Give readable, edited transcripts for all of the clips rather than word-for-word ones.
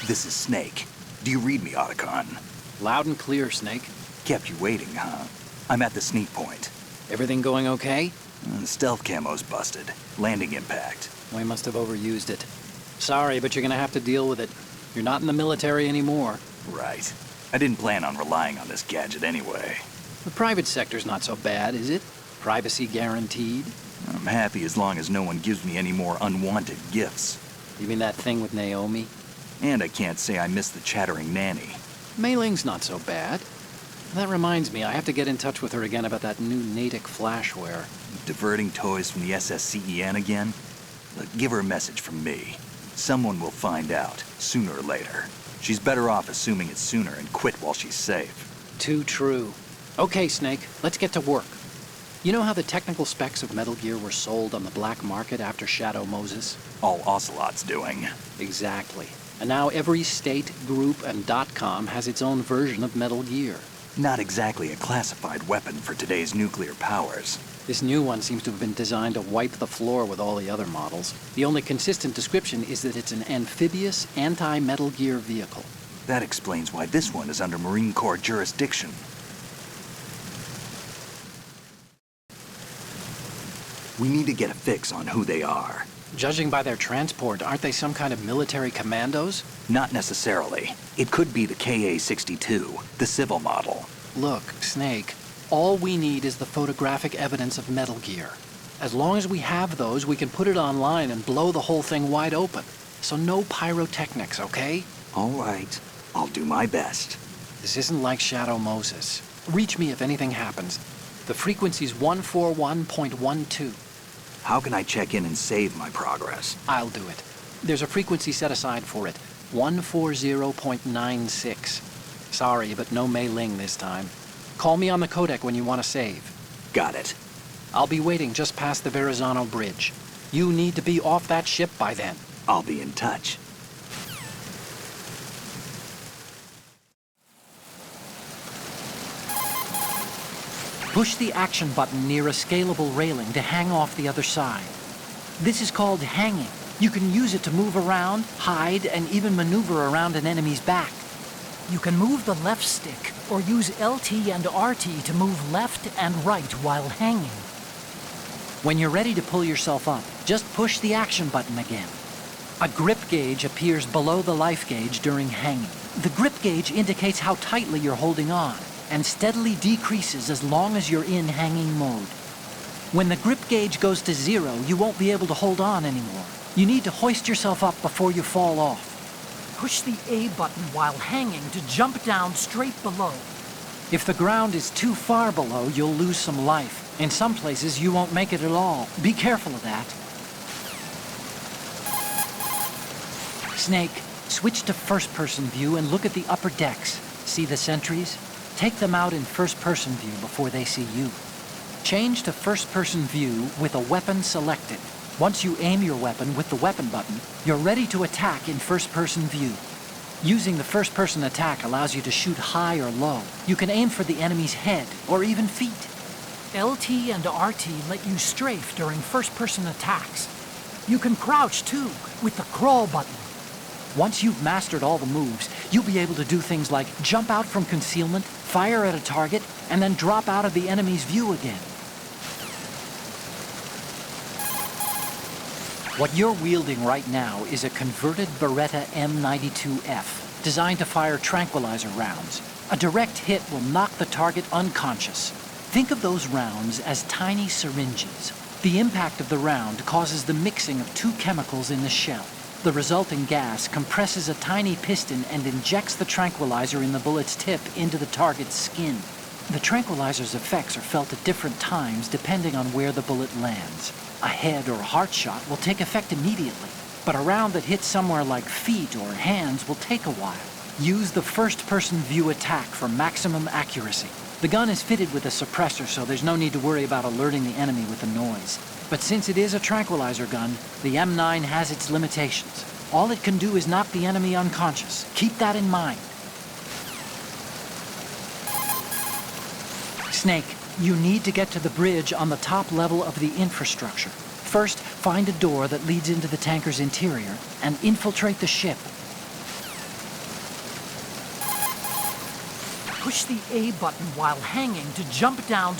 This is Snake. Do you read me, Otacon? Loud and clear, Snake. Kept you waiting, huh? I'm at the sneak point. Everything going okay? The stealth camo's busted. Landing impact. We must have overused it. Sorry, but you're gonna have to deal with it. You're not in the military anymore. Right. I didn't plan on relying on this gadget anyway. The private sector's not so bad, is it? Privacy guaranteed? I'm happy as long as no one gives me any more unwanted gifts. You mean that thing with Naomi? And I can't say I miss the chattering nanny. Mei Ling's not so bad. That reminds me, I have to get in touch with her again about that new Natick flashware. Diverting toys from the SSCEN again? Look, give her a message from me. Someone will find out, sooner or later. She's better off assuming it sooner and quit while she's safe. Too true. Okay, Snake, let's get to work. You know how the technical specs of Metal Gear were sold on the black market after Shadow Moses? All Ocelot's doing. Exactly. And now every state, group, and .com has its own version of Metal Gear. Not exactly a classified weapon for today's nuclear powers. This new one seems to have been designed to wipe the floor with all the other models. The only consistent description is that it's an amphibious, anti-Metal Gear vehicle. That explains why this one is under Marine Corps jurisdiction. We need to get a fix on who they are. Judging by their transport, aren't they some kind of military commandos? Not necessarily. It could be the KA-62, the civil model. Look, Snake, all we need is the photographic evidence of Metal Gear. As long as we have those, we can put it online and blow the whole thing wide open. So no pyrotechnics, okay? All right. I'll do my best. This isn't like Shadow Moses. Reach me if anything happens. The frequency's 141.12. How can I check in and save my progress? I'll do it. There's a frequency set aside for it. 140.96. Sorry, but no Mei Ling this time. Call me on the codec when you want to save. Got it. I'll be waiting just past the Verrazano Bridge. You need to be off that ship by then. I'll be in touch. Push the action button near a scalable railing to hang off the other side. This is called hanging. You can use it to move around, hide, and even maneuver around an enemy's back. You can move the left stick or use LT and RT to move left and right while hanging. When you're ready to pull yourself up, just push the action button again. A grip gauge appears below the life gauge during hanging. The grip gauge indicates how tightly you're holding on, and steadily decreases as long as you're in hanging mode. When the grip gauge goes to 0, you won't be able to hold on anymore. You need to hoist yourself up before you fall off. Push the A button while hanging to jump down straight below. If the ground is too far below, you'll lose some life. In some places, you won't make it at all. Be careful of that. Snake, switch to first-person view and look at the upper decks. See the sentries? Take them out in first-person view before they see you. Change to first-person view with a weapon selected. Once you aim your weapon with the weapon button, you're ready to attack in first-person view. Using the first-person attack allows you to shoot high or low. You can aim for the enemy's head or even feet. LT and RT let you strafe during first-person attacks. You can crouch too, with the crawl button. Once you've mastered all the moves, you'll be able to do things like jump out from concealment, fire at a target, and then drop out of the enemy's view again. What you're wielding right now is a converted Beretta M92F, designed to fire tranquilizer rounds. A direct hit will knock the target unconscious. Think of those rounds as tiny syringes. The impact of the round causes the mixing of two chemicals in the shell. The resulting gas compresses a tiny piston and injects the tranquilizer in the bullet's tip into the target's skin. The tranquilizer's effects are felt at different times depending on where the bullet lands. A head or heart shot will take effect immediately, but a round that hits somewhere like feet or hands will take a while. Use the first-person view attack for maximum accuracy. The gun is fitted with a suppressor, so there's no need to worry about alerting the enemy with the noise. But since it is a tranquilizer gun, the M9 has its limitations. All it can do is knock the enemy unconscious. Keep that in mind. Snake, you need to get to the bridge on the top level of the infrastructure. First, find a door that leads into the tanker's interior and infiltrate the ship. Push the A button while hanging to jump down.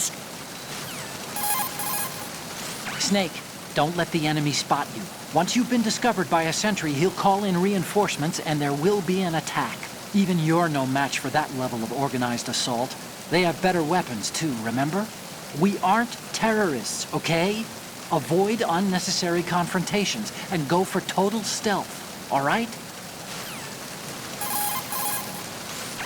Snake, don't let the enemy spot you. Once you've been discovered by a sentry, he'll call in reinforcements and there will be an attack. Even you're no match for that level of organized assault. They have better weapons too, remember? We aren't terrorists, okay? Avoid unnecessary confrontations and go for total stealth, all right?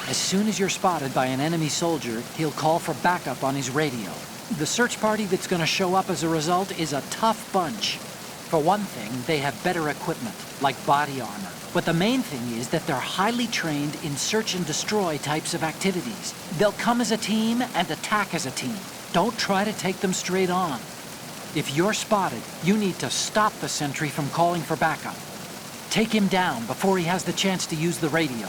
As soon as you're spotted by an enemy soldier, he'll call for backup on his radio. The search party that's going to show up as a result is a tough bunch. For one thing, they have better equipment, like body armor. But the main thing is that they're highly trained in search and destroy types of activities. They'll come as a team and attack as a team. Don't try to take them straight on. If you're spotted, you need to stop the sentry from calling for backup. Take him down before he has the chance to use the radio.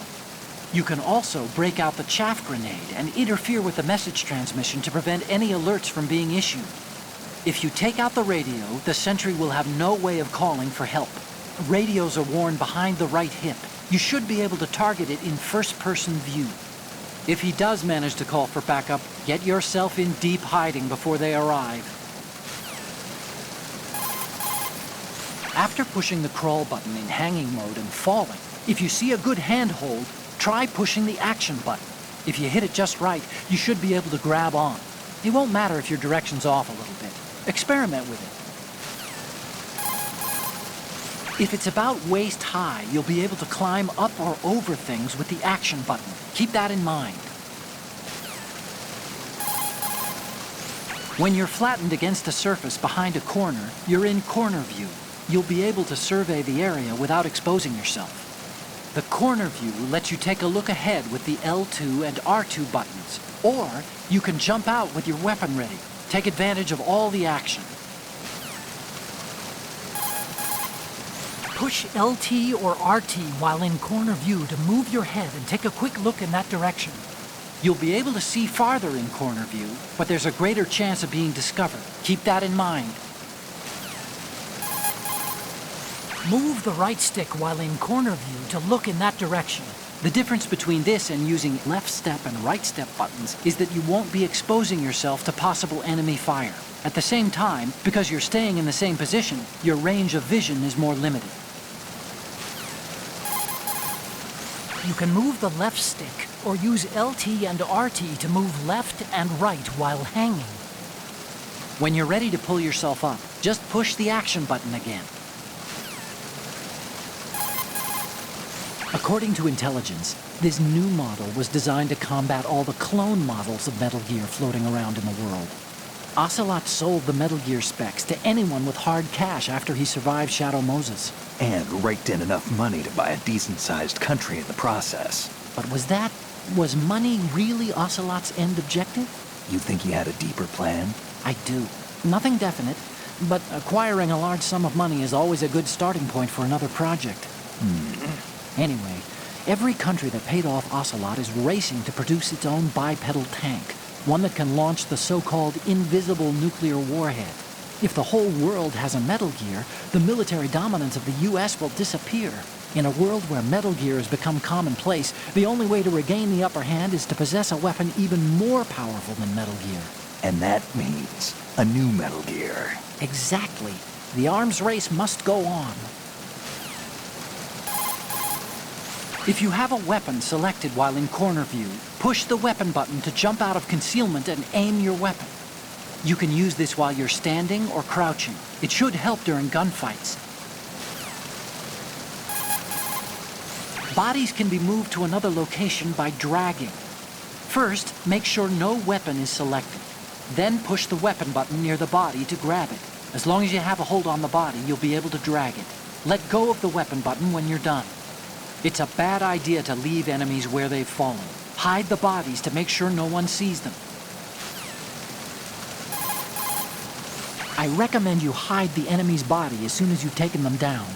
You can also break out the chaff grenade and interfere with the message transmission to prevent any alerts from being issued. If you take out the radio, the sentry will have no way of calling for help. Radios are worn behind the right hip. You should be able to target it in first-person view. If he does manage to call for backup, get yourself in deep hiding before they arrive. After pushing the crawl button in hanging mode and falling, if you see a good handhold, try pushing the action button. If you hit it just right, you should be able to grab on. It won't matter if your direction's off a little bit. Experiment with it. If it's about waist high, you'll be able to climb up or over things with the action button. Keep that in mind. When you're flattened against a surface behind a corner, you're in corner view. You'll be able to survey the area without exposing yourself. The corner view lets you take a look ahead with the L2 and R2 buttons, or you can jump out with your weapon ready. Take advantage of all the action. Push LT or RT while in corner view to move your head and take a quick look in that direction. You'll be able to see farther in corner view, but there's a greater chance of being discovered. Keep that in mind. Move the right stick while in corner view to look in that direction. The difference between this and using left step and right step buttons is that you won't be exposing yourself to possible enemy fire. At the same time, because you're staying in the same position, your range of vision is more limited. You can move the left stick or use LT and RT to move left and right while hanging. When you're ready to pull yourself up, just push the action button again. According to intelligence, this new model was designed to combat all the clone models of Metal Gear floating around in the world. Ocelot sold the Metal Gear specs to anyone with hard cash after he survived Shadow Moses. And raked in enough money to buy a decent-sized country in the process. But was money really Ocelot's end objective? You think he had a deeper plan? I do. Nothing definite, but acquiring a large sum of money is always a good starting point for another project. Anyway, every country that paid off Ocelot is racing to produce its own bipedal tank, one that can launch the so-called invisible nuclear warhead. If the whole world has a Metal Gear, the military dominance of the U.S. will disappear. In a world where Metal Gear has become commonplace, the only way to regain the upper hand is to possess a weapon even more powerful than Metal Gear. And that means a new Metal Gear. Exactly. The arms race must go on. If you have a weapon selected while in corner view, push the weapon button to jump out of concealment and aim your weapon. You can use this while you're standing or crouching. It should help during gunfights. Bodies can be moved to another location by dragging. First, make sure no weapon is selected. Then push the weapon button near the body to grab it. As long as you have a hold on the body, you'll be able to drag it. Let go of the weapon button when you're done. It's a bad idea to leave enemies where they've fallen. Hide the bodies to make sure no one sees them. I recommend you hide the enemy's body as soon as you've taken them down.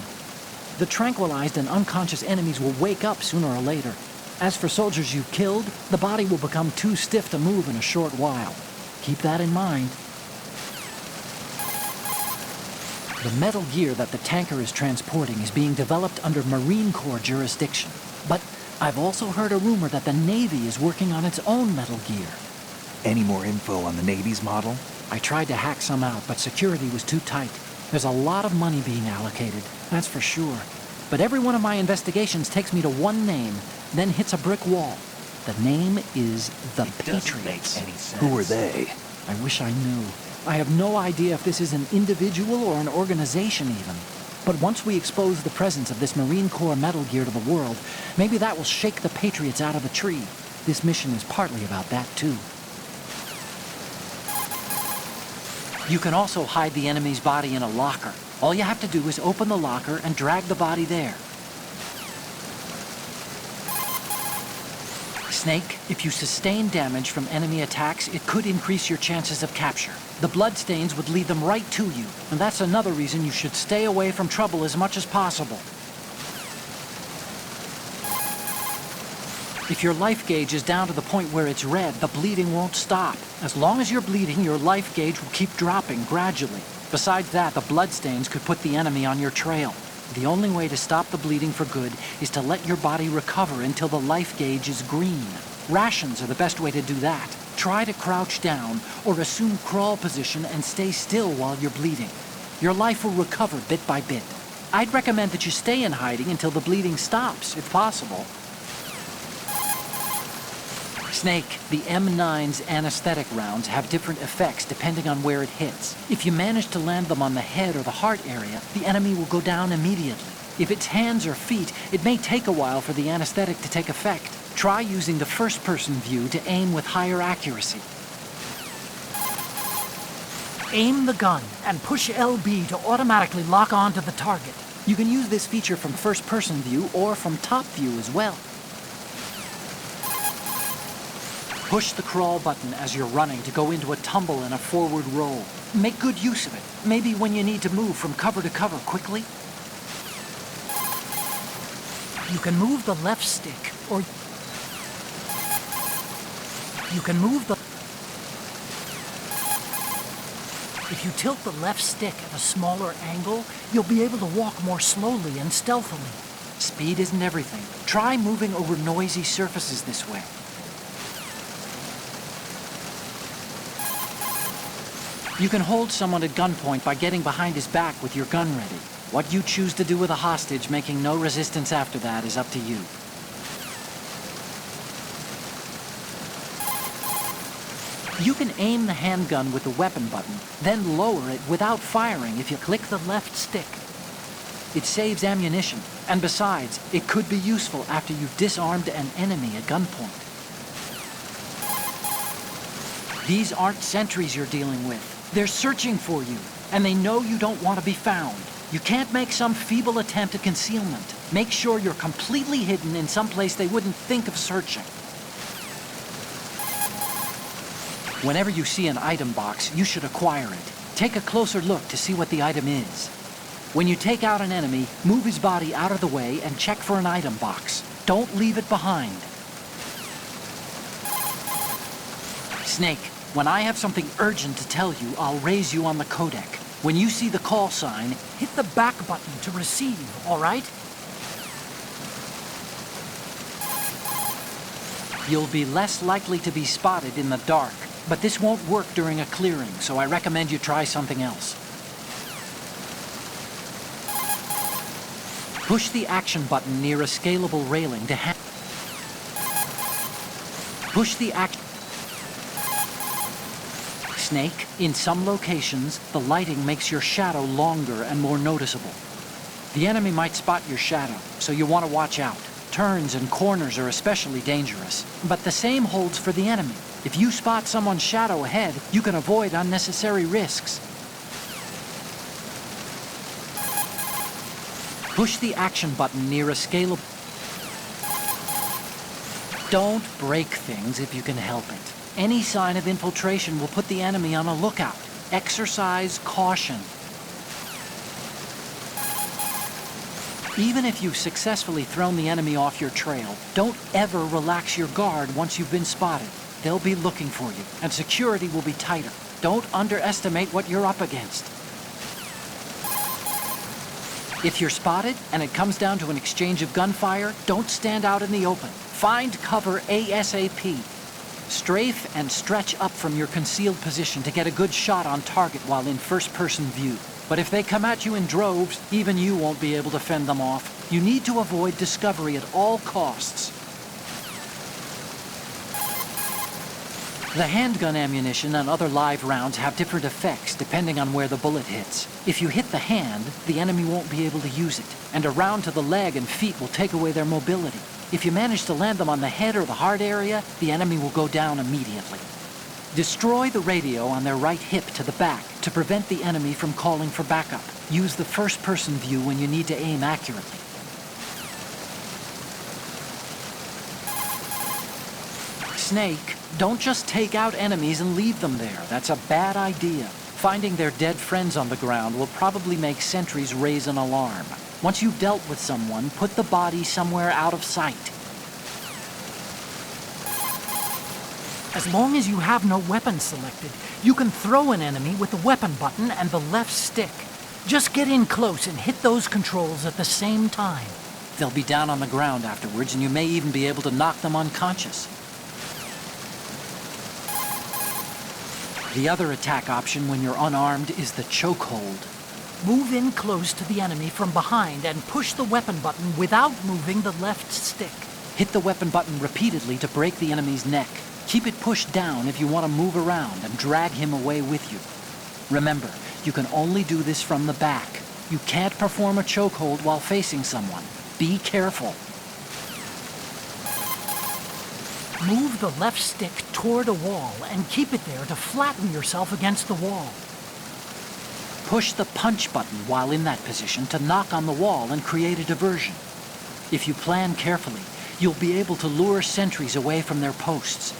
The tranquilized and unconscious enemies will wake up sooner or later. As for soldiers you've killed, the body will become too stiff to move in a short while. Keep that in mind. The Metal Gear that the tanker is transporting is being developed under Marine Corps jurisdiction. But I've also heard a rumor that the Navy is working on its own Metal Gear. Any more info on the Navy's model? I tried to hack some out, but security was too tight. There's a lot of money being allocated, that's for sure. But every one of my investigations takes me to one name, then hits a brick wall. The name is the Patriots. Make any sense. Who are they? I wish I knew. I have no idea if this is an individual or an organization even. But once we expose the presence of this Marine Corps Metal Gear to the world, maybe that will shake the Patriots out of the tree. This mission is partly about that too. You can also hide the enemy's body in a locker. All you have to do is open the locker and drag the body there. Snake, if you sustain damage from enemy attacks, it could increase your chances of capture. The bloodstains would lead them right to you, and that's another reason you should stay away from trouble as much as possible. If your life gauge is down to the point where it's red, the bleeding won't stop. As long as you're bleeding, your life gauge will keep dropping gradually. Besides that, the bloodstains could put the enemy on your trail. The only way to stop the bleeding for good is to let your body recover until the life gauge is green. Rations are the best way to do that. Try to crouch down or assume crawl position and stay still while you're bleeding. Your life will recover bit by bit. I'd recommend that you stay in hiding until the bleeding stops, if possible. Snake, the M9's anesthetic rounds have different effects depending on where it hits. If you manage to land them on the head or the heart area, the enemy will go down immediately. If it's hands or feet, it may take a while for the anesthetic to take effect. Try using the first-person view to aim with higher accuracy. Aim the gun and push LB to automatically lock onto the target. You can use this feature from first-person view or from top view as well. Push the crawl button as you're running to go into a tumble and a forward roll. Make good use of it, maybe when you need to move from cover to cover quickly. You can move the left stick, or you can move the... If you tilt the left stick at a smaller angle, you'll be able to walk more slowly and stealthily. Speed isn't everything. Try moving over noisy surfaces this way. You can hold someone at gunpoint by getting behind his back with your gun ready. What you choose to do with a hostage, making no resistance after that, is up to you. You can aim the handgun with the weapon button, then lower it without firing if you click the left stick. It saves ammunition, and besides, it could be useful after you've disarmed an enemy at gunpoint. These aren't sentries you're dealing with. They're searching for you, and they know you don't want to be found. You can't make some feeble attempt at concealment. Make sure you're completely hidden in some place they wouldn't think of searching. Whenever you see an item box, you should acquire it. Take a closer look to see what the item is. When you take out an enemy, move his body out of the way and check for an item box. Don't leave it behind. Snake, when I have something urgent to tell you, I'll raise you on the codec. When you see the call sign, hit the back button to receive, all right? You'll be less likely to be spotted in the dark, but this won't work during a clearing, so I recommend you try something else. Push the action button near a scalable railing to push the action. Snake, in some locations, the lighting makes your shadow longer and more noticeable. The enemy might spot your shadow, so you want to watch out. Turns and corners are especially dangerous, but the same holds for the enemy. If you spot someone's shadow ahead, you can avoid unnecessary risks. Push the action button near a scalable... Don't break things if you can help it. Any sign of infiltration will put the enemy on a lookout. Exercise caution. Even if you've successfully thrown the enemy off your trail, don't ever relax your guard once you've been spotted. They'll be looking for you, and security will be tighter. Don't underestimate what you're up against. If you're spotted and it comes down to an exchange of gunfire, don't stand out in the open. Find cover ASAP. Strafe and stretch up from your concealed position to get a good shot on target while in first-person view. But if they come at you in droves, even you won't be able to fend them off. You need to avoid discovery at all costs. The handgun ammunition and other live rounds have different effects depending on where the bullet hits. If you hit the hand, the enemy won't be able to use it, and a round to the leg and feet will take away their mobility. If you manage to land them on the head or the heart area, the enemy will go down immediately. Destroy the radio on their right hip to the back to prevent the enemy from calling for backup. Use the first-person view when you need to aim accurately. Snake, don't just take out enemies and leave them there. That's a bad idea. Finding their dead friends on the ground will probably make sentries raise an alarm. Once you've dealt with someone, put the body somewhere out of sight. As long as you have no weapon selected, you can throw an enemy with the weapon button and the left stick. Just get in close and hit those controls at the same time. They'll be down on the ground afterwards, and you may even be able to knock them unconscious. The other attack option when you're unarmed is the chokehold. Move in close to the enemy from behind and push the weapon button without moving the left stick. Hit the weapon button repeatedly to break the enemy's neck. Keep it pushed down if you want to move around and drag him away with you. Remember, you can only do this from the back. You can't perform a chokehold while facing someone. Be careful. Move the left stick toward a wall and keep it there to flatten yourself against the wall. Push the punch button while in that position to knock on the wall and create a diversion. If you plan carefully, you'll be able to lure sentries away from their posts.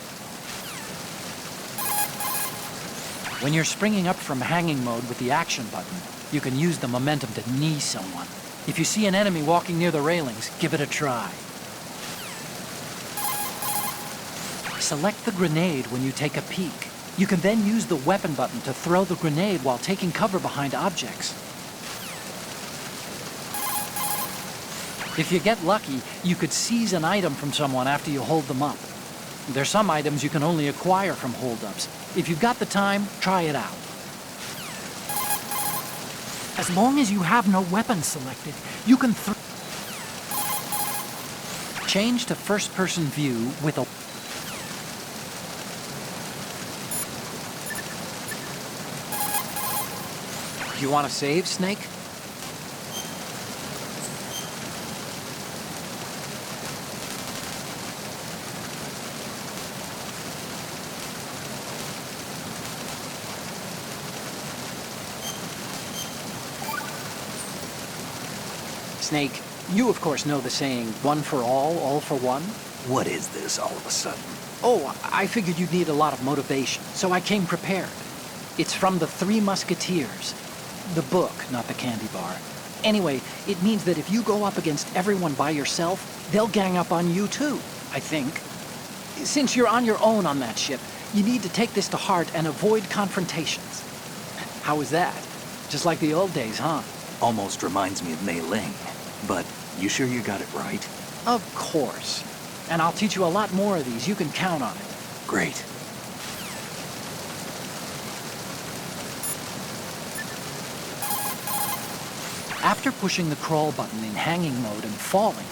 When you're springing up from hanging mode with the action button, you can use the momentum to knee someone. If you see an enemy walking near the railings, give it a try. Select the grenade when you take a peek. You can then use the weapon button to throw the grenade while taking cover behind objects. If you get lucky, you could seize an item from someone after you hold them up. There's some items you can only acquire from holdups. If you've got the time, try it out. As long as you have no weapon selected, you can Change to first-person view with a... You want to save, Snake? Snake, you of course know the saying, one for all for one? What is this all of a sudden? Oh, I figured you'd need a lot of motivation, so I came prepared. It's from the Three Musketeers. The book, not the candy bar. Anyway, it means that if you go up against everyone by yourself, they'll gang up on you too, I think. Since you're on your own on that ship, you need to take this to heart and avoid confrontations. How was that? Just like the old days, huh? Almost reminds me of Mei Ling. But you sure you got it right? Of course. And I'll teach you a lot more of these. You can count on it. Great. After pushing the crawl button in hanging mode and falling,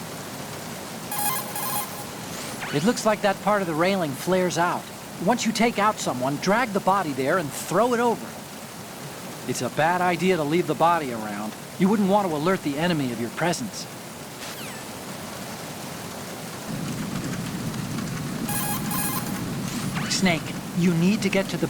it looks like that part of the railing flares out. Once you take out someone, drag the body there and throw it over. It's a bad idea to leave the body around. You wouldn't want to alert the enemy of your presence. Snake, you need to get to the...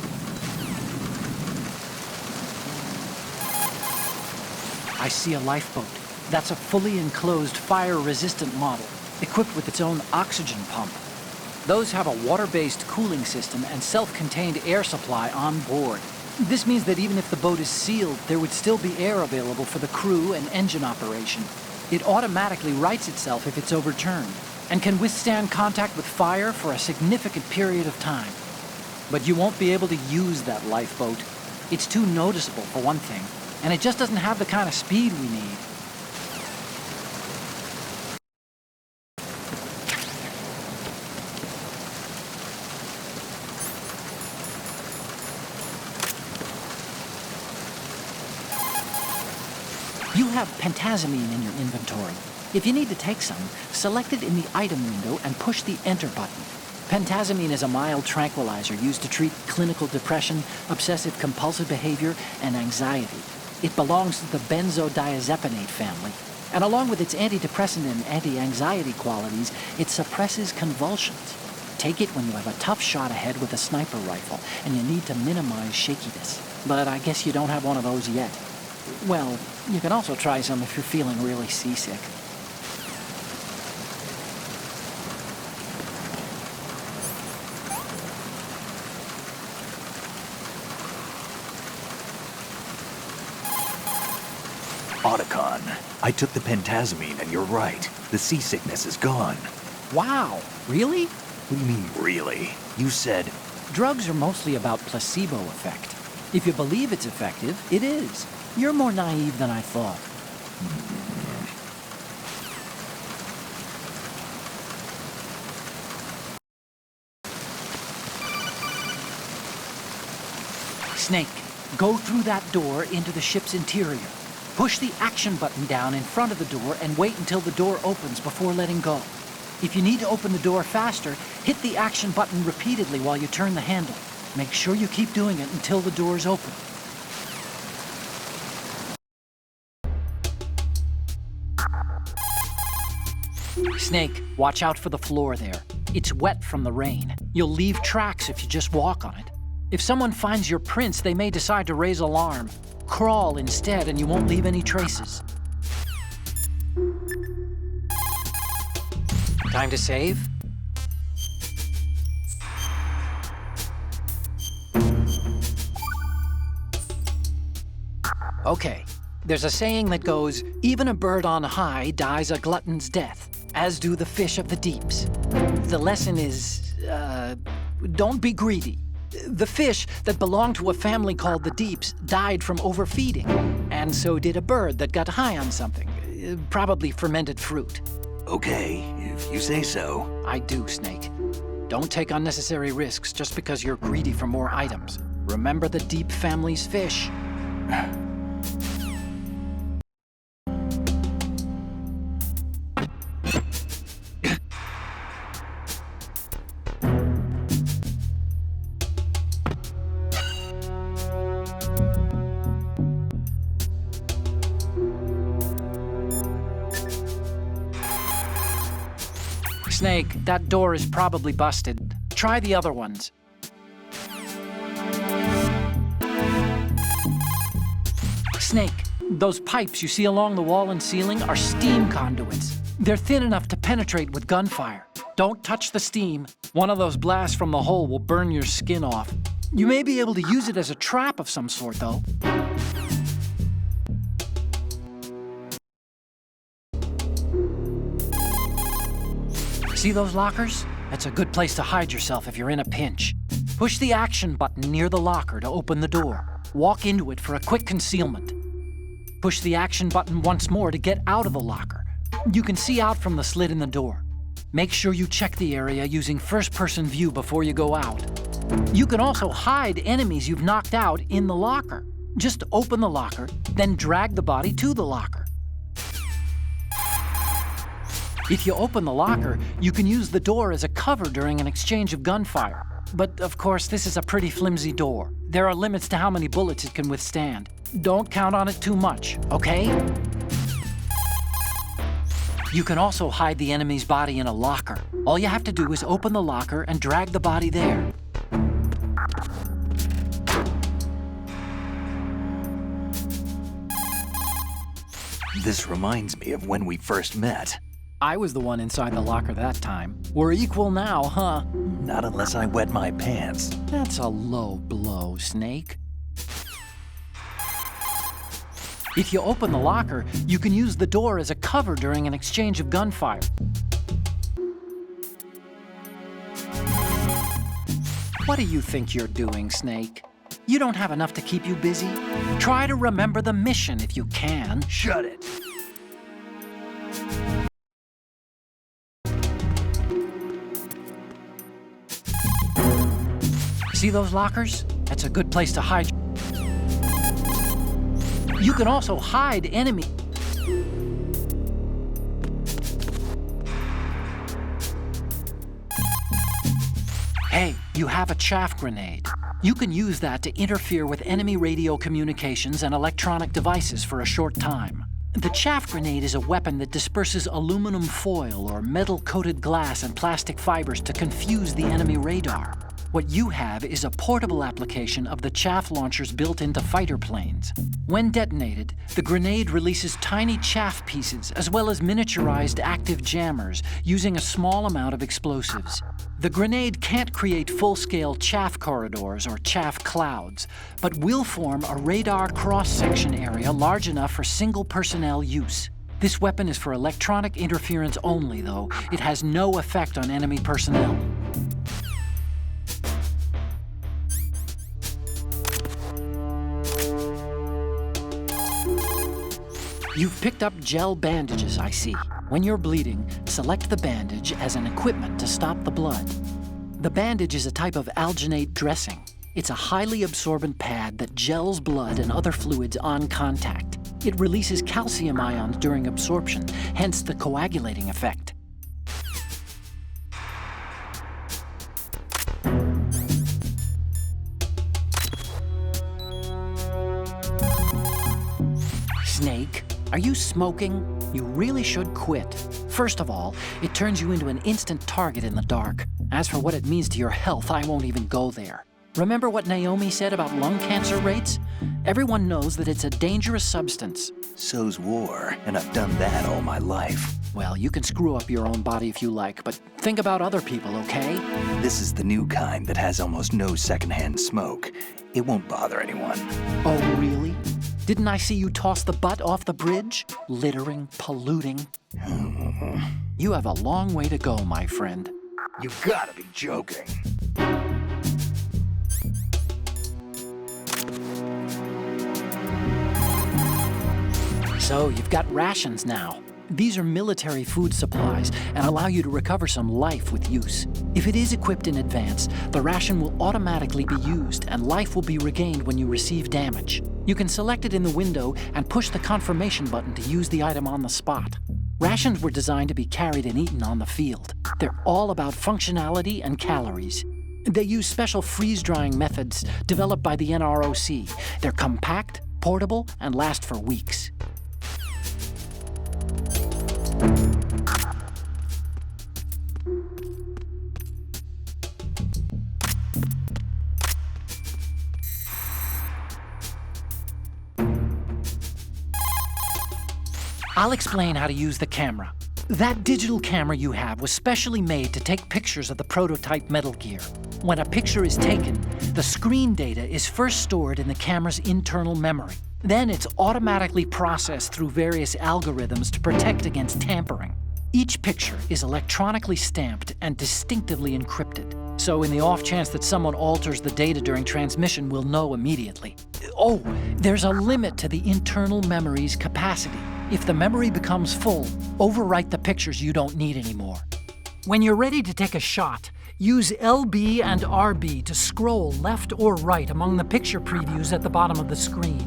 I see a lifeboat. That's a fully enclosed, fire-resistant model, equipped with its own oxygen pump. Those have a water-based cooling system and self-contained air supply on board. This means that even if the boat is sealed, there would still be air available for the crew and engine operation. It automatically rights itself if it's overturned, and can withstand contact with fire for a significant period of time. But you won't be able to use that lifeboat. It's too noticeable, for one thing, and it just doesn't have the kind of speed we need. have pentazamine in your inventory. If you need to take some, select it in the item window and push the Enter button. Pentazamine is a mild tranquilizer used to treat clinical depression, obsessive-compulsive behavior, and anxiety. It belongs to the benzodiazepinate family, and along with its antidepressant and anti-anxiety qualities, it suppresses convulsions. Take it when you have a tough shot ahead with a sniper rifle, and you need to minimize shakiness. But I guess you don't have one of those yet. Well, you can also try some if you're feeling really seasick. Otacon, I took the pentazamine and you're right. The seasickness is gone. Wow, really? What do you mean, really? You said... Drugs are mostly about placebo effect. If you believe it's effective, it is. You're more naive than I thought. Snake, go through that door into the ship's interior. Push the action button down in front of the door and wait until the door opens before letting go. If you need to open the door faster, hit the action button repeatedly while you turn the handle. Make sure you keep doing it until the door's open. Snake, watch out for the floor there. It's wet from the rain. You'll leave tracks if you just walk on it. If someone finds your prints, they may decide to raise alarm. Crawl instead and you won't leave any traces. Time to save? Okay, there's a saying that goes, even a bird on high dies a glutton's death, as do the fish of the deeps. The lesson is, don't be greedy. The fish that belonged to a family called the Deeps died from overfeeding, and so did a bird that got high on something, probably fermented fruit. Okay, if you say so. I do, Snake. Don't take unnecessary risks just because you're greedy for more items. Remember the Deep family's fish. Snake, that door is probably busted. Try the other ones. Snake, those pipes you see along the wall and ceiling are steam conduits. They're thin enough to penetrate with gunfire. Don't touch the steam. One of those blasts from the hole will burn your skin off. You may be able to use it as a trap of some sort, though. See those lockers? That's a good place to hide yourself if you're in a pinch. Push the action button near the locker to open the door. Walk into it for a quick concealment. Push the action button once more to get out of the locker. You can see out from the slit in the door. Make sure you check the area using first-person view before you go out. You can also hide enemies you've knocked out in the locker. Just open the locker, then drag the body to the locker. If you open the locker, you can use the door as a cover during an exchange of gunfire. But of course, this is a pretty flimsy door. There are limits to how many bullets it can withstand. Don't count on it too much, okay? You can also hide the enemy's body in a locker. All you have to do is open the locker and drag the body there. This reminds me of when we first met. I was the one inside the locker that time. We're equal now, huh? Not unless I wet my pants. That's a low blow, Snake. If you open the locker, you can use the door as a cover during an exchange of gunfire. What do you think you're doing, Snake? You don't have enough to keep you busy? Try to remember the mission if you can. Shut it. See those lockers? That's a good place to hide. You can also hide enemy. Hey, you have a chaff grenade. You can use that to interfere with enemy radio communications and electronic devices for a short time. The chaff grenade is a weapon that disperses aluminum foil or metal-coated glass and plastic fibers to confuse the enemy radar. What you have is a portable application of the chaff launchers built into fighter planes. When detonated, the grenade releases tiny chaff pieces as well as miniaturized active jammers using a small amount of explosives. The grenade can't create full-scale chaff corridors or chaff clouds, but will form a radar cross-section area large enough for single personnel use. This weapon is for electronic interference only, though. It has no effect on enemy personnel. You've picked up gel bandages, I see. When you're bleeding, select the bandage as an equipment to stop the blood. The bandage is a type of alginate dressing. It's a highly absorbent pad that gels blood and other fluids on contact. It releases calcium ions during absorption, hence the coagulating effect. Snake, are you smoking? You really should quit. First of all, it turns you into an instant target in the dark. As for what it means to your health, I won't even go there. Remember what Naomi said about lung cancer rates? Everyone knows that it's a dangerous substance. So's war, and I've done that all my life. Well, you can screw up your own body if you like, but think about other people, okay? This is the new kind that has almost no secondhand smoke. It won't bother anyone. Oh, really? Didn't I see you toss the butt off the bridge? Littering, polluting. You have a long way to go, my friend. You gotta be joking. So, you've got rations now. These are military food supplies and allow you to recover some life with use. If it is equipped in advance, the ration will automatically be used and life will be regained when you receive damage. You can select it in the window and push the confirmation button to use the item on the spot. Rations were designed to be carried and eaten on the field. They're all about functionality and calories. They use special freeze-drying methods developed by the NROC. They're compact, portable, and last for weeks. I'll explain how to use the camera. That digital camera you have was specially made to take pictures of the prototype Metal Gear. When a picture is taken, the screen data is first stored in the camera's internal memory. Then it's automatically processed through various algorithms to protect against tampering. Each picture is electronically stamped and distinctively encrypted. So in the off chance that someone alters the data during transmission, we'll know immediately. Oh, there's a limit to the internal memory's capacity. If the memory becomes full, overwrite the pictures you don't need anymore. When you're ready to take a shot, use LB and RB to scroll left or right among the picture previews at the bottom of the screen.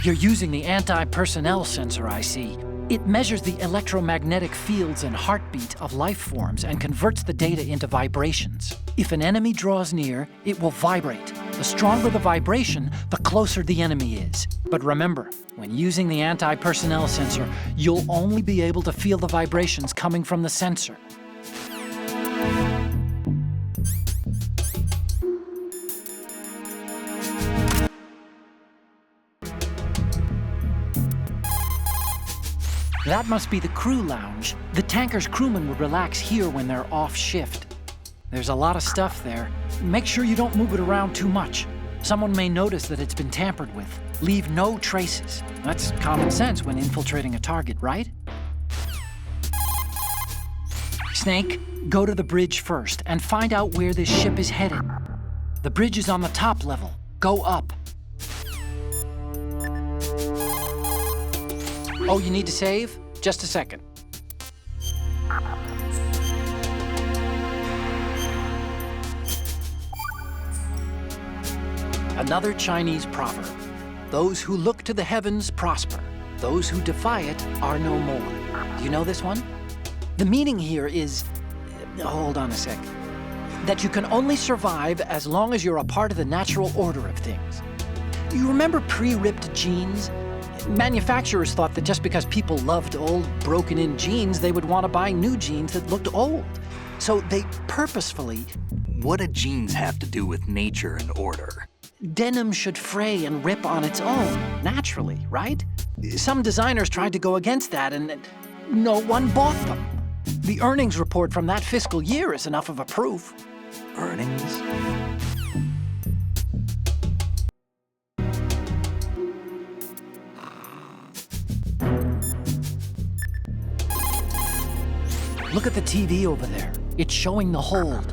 You're using the anti-personnel sensor, I see. It measures the electromagnetic fields and heartbeat of life forms and converts the data into vibrations. If an enemy draws near, it will vibrate. The stronger the vibration, the closer the enemy is. But remember, when using the anti-personnel sensor, you'll only be able to feel the vibrations coming from the sensor. That must be the crew lounge. The tanker's crewmen would relax here when they're off shift. There's a lot of stuff there. Make sure you don't move it around too much. Someone may notice that it's been tampered with. Leave no traces. That's common sense when infiltrating a target, right? Snake, go to the bridge first and find out where this ship is headed. The bridge is on the top level. Go up. Oh, you need to save? Just a second. Another Chinese proverb. Those who look to the heavens prosper. Those who defy it are no more. Do you know this one? The meaning here is, hold on a sec, that you can only survive as long as you're a part of the natural order of things. You remember pre-ripped jeans? Manufacturers thought that just because people loved old, broken-in jeans, they would want to buy new jeans that looked old. So they purposefully... What do jeans have to do with nature and order? Denim should fray and rip on its own, naturally, right? Some designers tried to go against that, and no one bought them. The earnings report from that fiscal year is enough of a proof. Earnings? Look at the TV over there. It's showing the hold.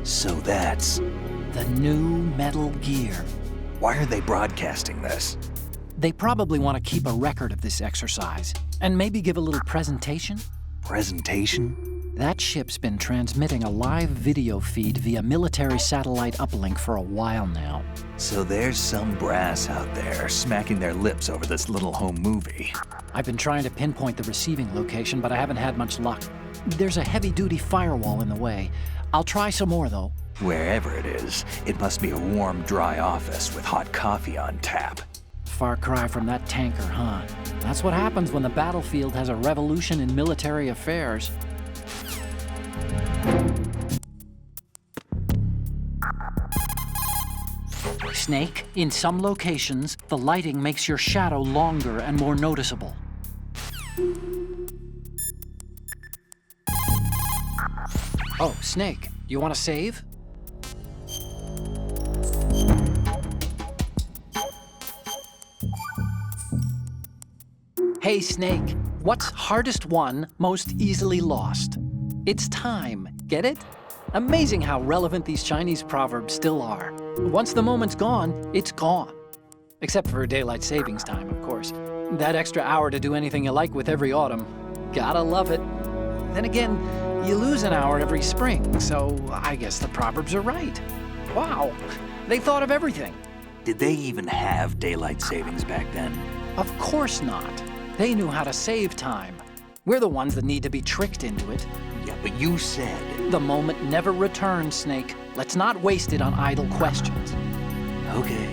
So that's... The new Metal Gear. Why are they broadcasting this? They probably want to keep a record of this exercise, and maybe give a little presentation. Presentation? That ship's been transmitting a live video feed via military satellite uplink for a while now. So there's some brass out there smacking their lips over this little home movie. I've been trying to pinpoint the receiving location, but I haven't had much luck. There's a heavy-duty firewall in the way. I'll try some more, though. Wherever it is, it must be a warm, dry office with hot coffee on tap. Far cry from that tanker, huh? That's what happens when the battlefield has a revolution in military affairs. Snake, in some locations, the lighting makes your shadow longer and more noticeable. Oh, Snake, you want to save? Hey, Snake, what's hardest won, most easily lost? It's time, get it? Amazing how relevant these Chinese proverbs still are. Once the moment's gone, it's gone. Except for daylight savings time, of course. That extra hour to do anything you like with every autumn. Gotta love it. Then again, you lose an hour every spring, so I guess the proverbs are right. Wow, they thought of everything. Did they even have daylight savings back then? Of course not. They knew how to save time. We're the ones that need to be tricked into it. Yeah, but you said... The moment never returns, Snake. Let's not waste it on idle questions. Okay.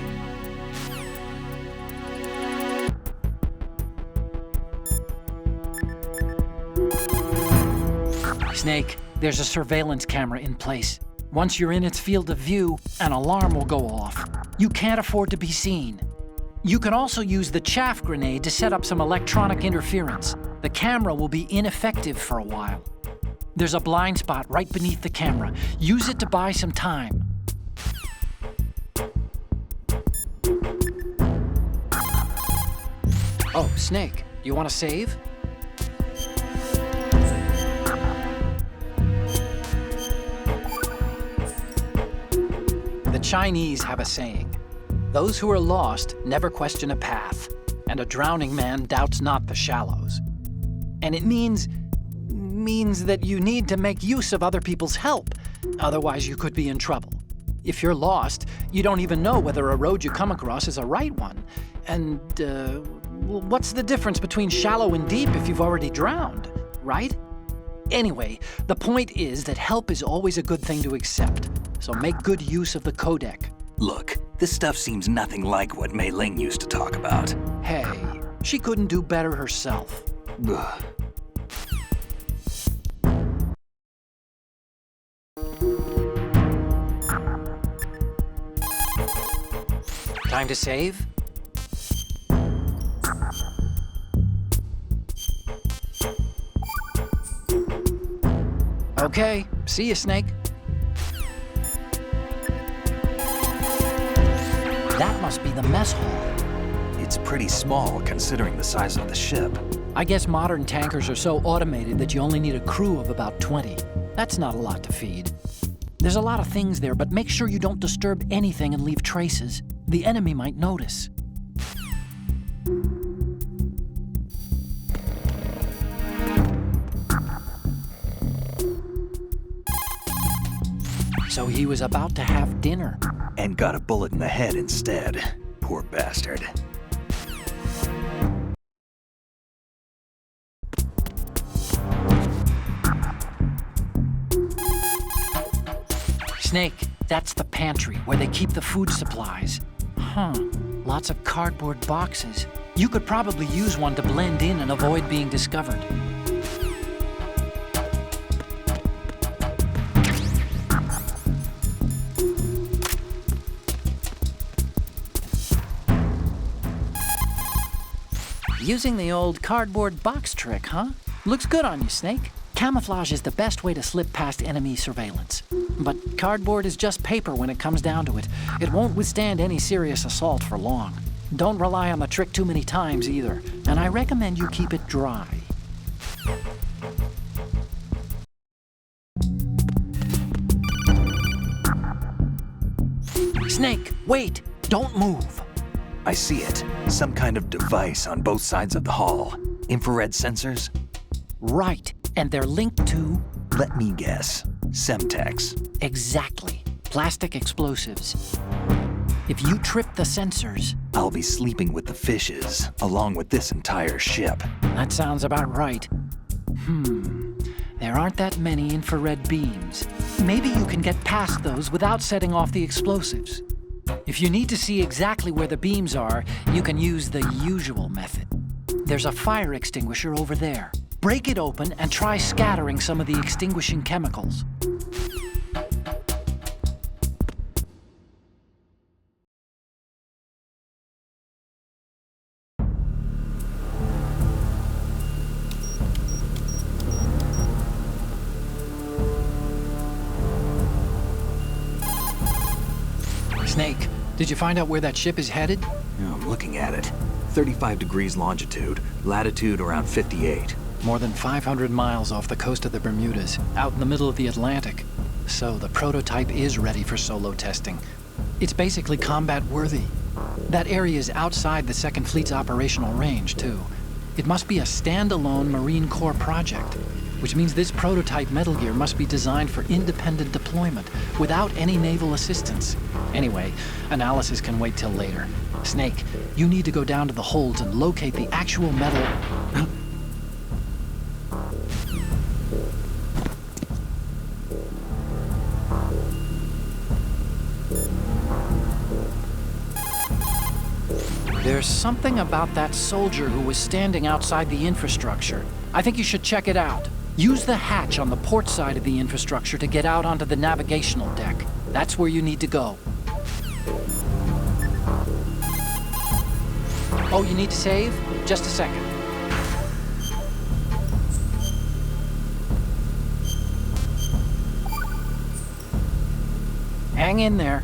Snake, there's a surveillance camera in place. Once you're in its field of view, an alarm will go off. You can't afford to be seen. You can also use the chaff grenade to set up some electronic interference. The camera will be ineffective for a while. There's a blind spot right beneath the camera. Use it to buy some time. Oh, Snake, you want to save? The Chinese have a saying. Those who are lost never question a path, and a drowning man doubts not the shallows. And it means that you need to make use of other people's help, otherwise you could be in trouble. If you're lost, you don't even know whether a road you come across is a right one. And, what's the difference between shallow and deep if you've already drowned, right? Anyway, the point is that help is always a good thing to accept, so make good use of the codec. Look, this stuff seems nothing like what Mei Ling used to talk about. Hey, she couldn't do better herself. Ugh. Time to save? Okay, see you, Snake. That must be the mess hall. It's pretty small considering the size of the ship. I guess modern tankers are so automated that you only need a crew of about 20. That's not a lot to feed. There's a lot of things there, but make sure you don't disturb anything and leave traces. The enemy might notice. So he was about to have dinner. And got a bullet in the head instead. Poor bastard. Snake, that's the pantry where they keep the food supplies. Huh, lots of cardboard boxes. You could probably use one to blend in and avoid being discovered. Using the old cardboard box trick, huh? Looks good on you, Snake. Camouflage is the best way to slip past enemy surveillance. But cardboard is just paper when it comes down to it. It won't withstand any serious assault for long. Don't rely on the trick too many times either, and I recommend you keep it dry. Snake, wait! Don't move! I see it. Some kind of device on both sides of the hall. Infrared sensors? Right, and they're linked to... Let me guess. Semtex. Exactly. Plastic explosives. If you trip the sensors... I'll be sleeping with the fishes, along with this entire ship. That sounds about right. There aren't that many infrared beams. Maybe you can get past those without setting off the explosives. If you need to see exactly where the beams are, you can use the usual method. There's a fire extinguisher over there. Break it open and try scattering some of the extinguishing chemicals. Snake, did you find out where that ship is headed? Oh, I'm looking at it. 35 degrees longitude, latitude around 58. More than 500 miles off the coast of the Bermudas, out in the middle of the Atlantic. So the prototype is ready for solo testing. It's basically combat-worthy. That area is outside the Second Fleet's operational range, too. It must be a standalone Marine Corps project, which means this prototype Metal Gear must be designed for independent deployment, without any naval assistance. Anyway, analysis can wait till later. Snake, you need to go down to the holds and locate the actual metal... There's something about that soldier who was standing outside the infrastructure. I think you should check it out. Use the hatch on the port side of the infrastructure to get out onto the navigational deck. That's where you need to go. Oh, you need to save? Just a second. Hang in there.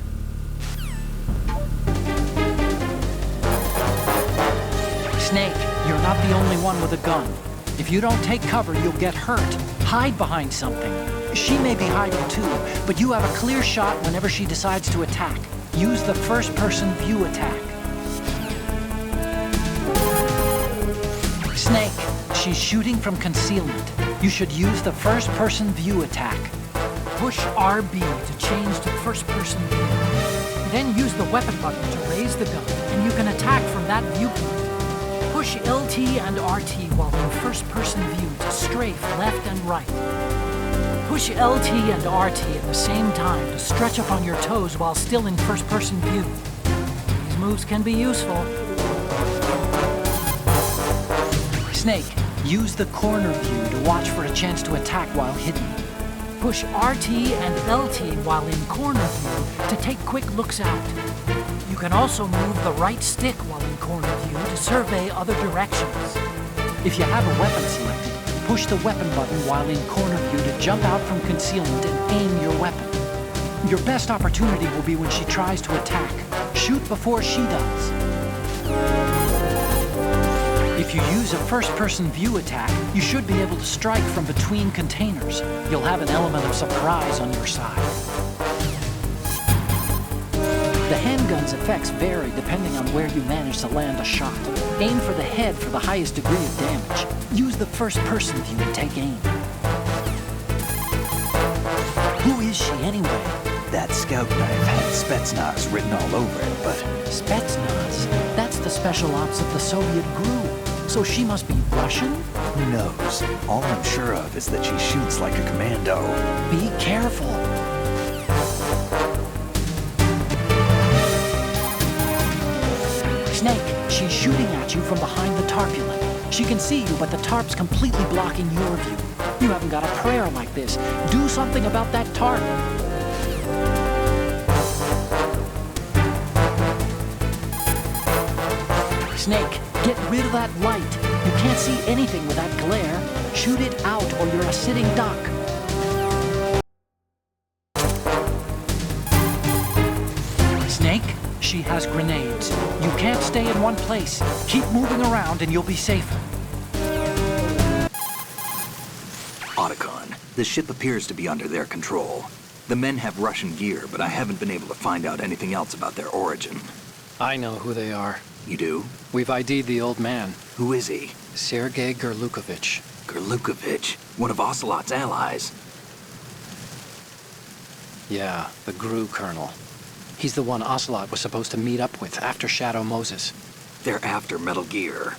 Snake, you're not the only one with a gun. If you don't take cover, you'll get hurt. Hide behind something. She may be hiding too, but you have a clear shot whenever she decides to attack. Use the first-person view attack. Snake, she's shooting from concealment. You should use the first-person view attack. Push RB to change to first-person view. Then use the weapon button to raise the gun, and you can attack from that viewpoint. Push LT and RT while in first-person view to strafe left and right. Push LT and RT at the same time to stretch up on your toes while still in first-person view. These moves can be useful. Snake, use the corner view to watch for a chance to attack while hidden. Push RT and LT while in corner view to take quick looks out. You can also move the right stick while in corner view to survey other directions. If you have a weapon selected, push the weapon button while in corner view to jump out from concealment and aim your weapon. Your best opportunity will be when she tries to attack. Shoot before she does. If you use a first-person view attack, you should be able to strike from between containers. You'll have an element of surprise on your side. The handgun's effects vary depending on where you manage to land a shot. Aim for the head for the highest degree of damage. Use the first-person view to take aim. Who is she anyway? That scout knife had Spetsnaz written all over it, but Spetsnaz? That's the special ops of the Soviet GRU. So she must be Russian? who knows? All I'm sure of is that she shoots like a commando. Be careful. Snake, she's shooting at you from behind the tarpaulin. She can see you, but the tarp's completely blocking your view. You haven't got a prayer like this. Do something about that tarp. Snake, get rid of that light. You can't see anything with that glare. Shoot it out or you're a sitting duck. Snake, she has grenades. You can't stay in one place. Keep moving around and you'll be safer. Otacon, the ship appears to be under their control. The men have Russian gear, but I haven't been able to find out anything else about their origin. I know who they are. You do? We've ID'd the old man, Who is he? Sergei Gerlukovich. Gerlukovich, one of Ocelot's allies. Yeah, the GRU colonel. He's the one Ocelot was supposed to meet up with after Shadow Moses. They're after Metal Gear.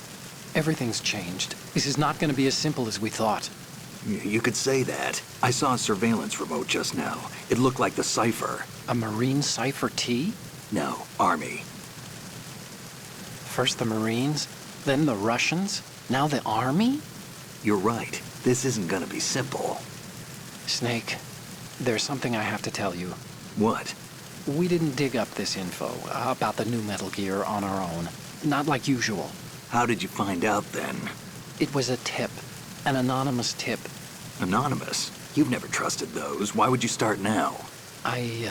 Everything's changed. This is not going to be as simple as we thought. You could say that. I saw a surveillance remote just now. It looked like the Cypher. A Marine Cypher T? No, Army. First the Marines, then the Russians, now the Army? You're right. This isn't gonna be simple. Snake, there's something I have to tell you. What? We didn't dig up this info about the new Metal Gear on our own. Not like usual. How did you find out then? It was a tip. An anonymous tip. Anonymous? You've never trusted those. Why would you start now? I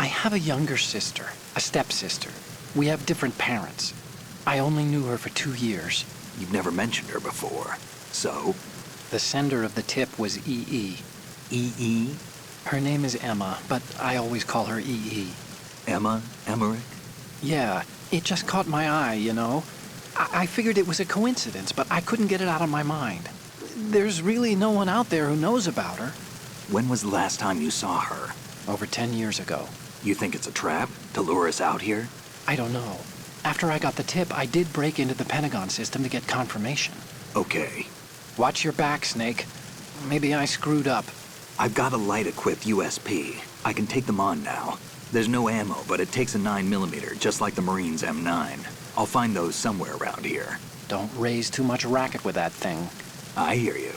have a younger sister, a stepsister. We have different parents. I only knew her for 2 years. You've never mentioned her before. So? The sender of the tip was EE. EE? Her name is Emma, but I always call her EE. Emma? Emmerich? Yeah, it just caught my eye, you know? I figured it was a coincidence, but I couldn't get it out of my mind. There's really no one out there who knows about her. When was the last time you saw her? Over 10 years ago. You think it's a trap? To lure us out here? I don't know. After I got the tip, I did break into the Pentagon system to get confirmation. Okay. Watch your back, Snake. Maybe I screwed up. I've got a light-equipped USP. I can take them on now. There's no ammo, but it takes a 9mm, just like the Marines' M9. I'll find those somewhere around here. Don't raise too much racket with that thing. I hear you.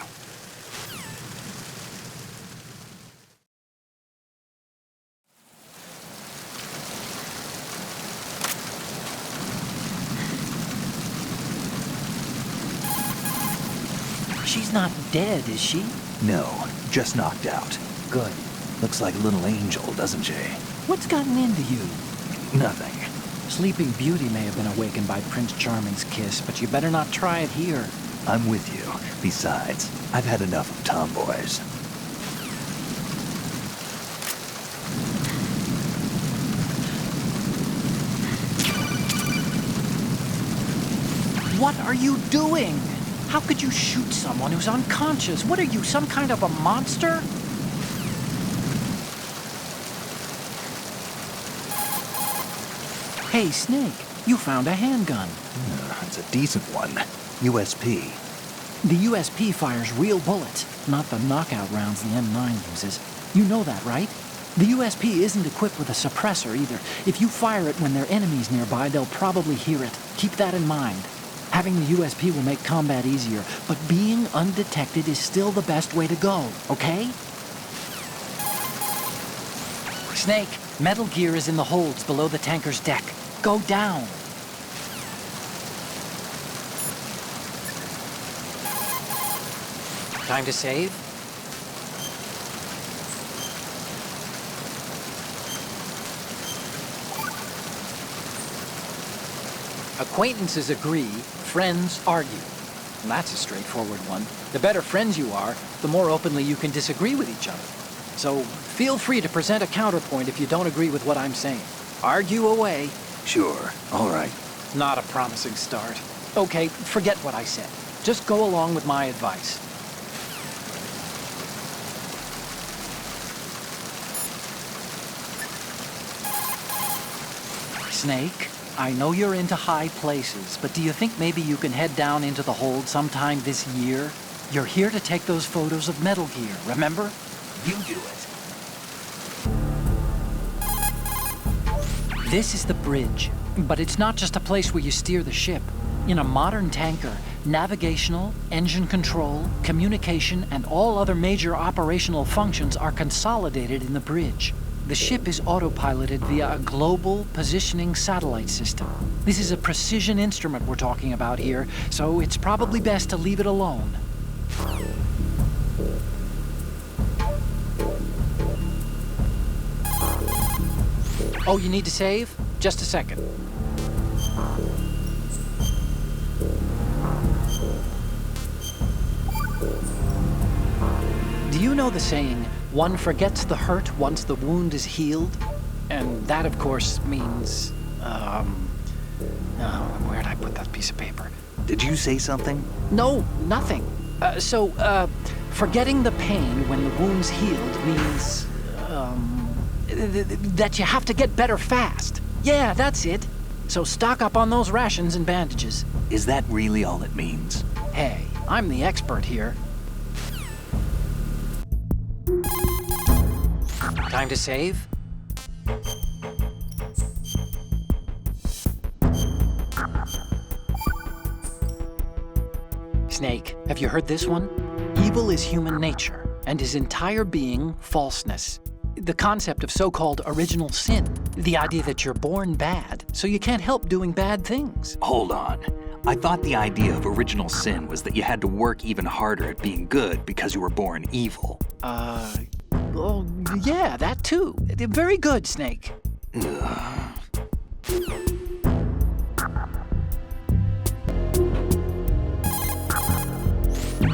She's not dead, is she? No, just knocked out. Good. Looks like a little angel, doesn't she? What's gotten into you? Nothing. Sleeping Beauty may have been awakened by Prince Charming's kiss, but you better not try it here. I'm with you. Besides, I've had enough of tomboys. What are you doing? How could you shoot someone who's unconscious? What are you, some kind of a monster? Hey, Snake, you found a handgun. It's a decent one. USP. The USP fires real bullets, not the knockout rounds the M9 uses. You know that, right? The USP isn't equipped with a suppressor either. If you fire it when there are enemies nearby, they'll probably hear it. Keep that in mind. Having the USP will make combat easier, but being undetected is still the best way to go, okay? Snake, Metal Gear is in the holds below the tanker's deck. Go down. Time to save? Acquaintances agree, friends argue. And that's a straightforward one. The better friends you are, the more openly you can disagree with each other. So feel free to present a counterpoint if you don't agree with what I'm saying. Argue away. Sure, all right. Not a promising start. Okay, forget what I said. Just go along with my advice. Snake, I know you're into high places, but do you think maybe you can head down into the hold sometime this year? You're here to take those photos of Metal Gear, remember? You do it. This is the bridge, but it's not just a place where you steer the ship. In a modern tanker, navigational, engine control, communication, and all other major operational functions are consolidated in the bridge. The ship is autopiloted via a global positioning satellite system. This is a precision instrument we're talking about here, so it's probably best to leave it alone. Oh, you need to save? Just a second. Do you know the saying, one forgets the hurt once the wound is healed? And that, of course, means, where'd I put that piece of paper? Did you say something? No, nothing. Forgetting the pain when the wound's healed means, that you have to get better fast. Yeah, that's it. So stock up on those rations and bandages. Is that really all it means? Hey, I'm the expert here. Time to save? Snake, have you heard this one? Evil is human nature, and his entire being falseness. The concept of so-called original sin. The idea that you're born bad, so you can't help doing bad things. Hold on. I thought the idea of original sin was that you had to work even harder at being good because you were born evil. Oh, yeah, that too. Very good, Snake.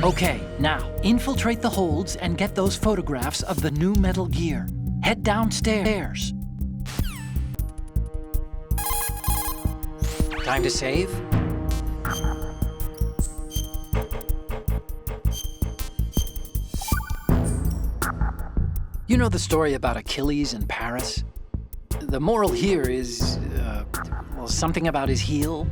Okay, now, infiltrate the holds and get those photographs of the new Metal Gear. Head downstairs. Time to save? You know the story about Achilles in Paris? The moral here is, something about his heel.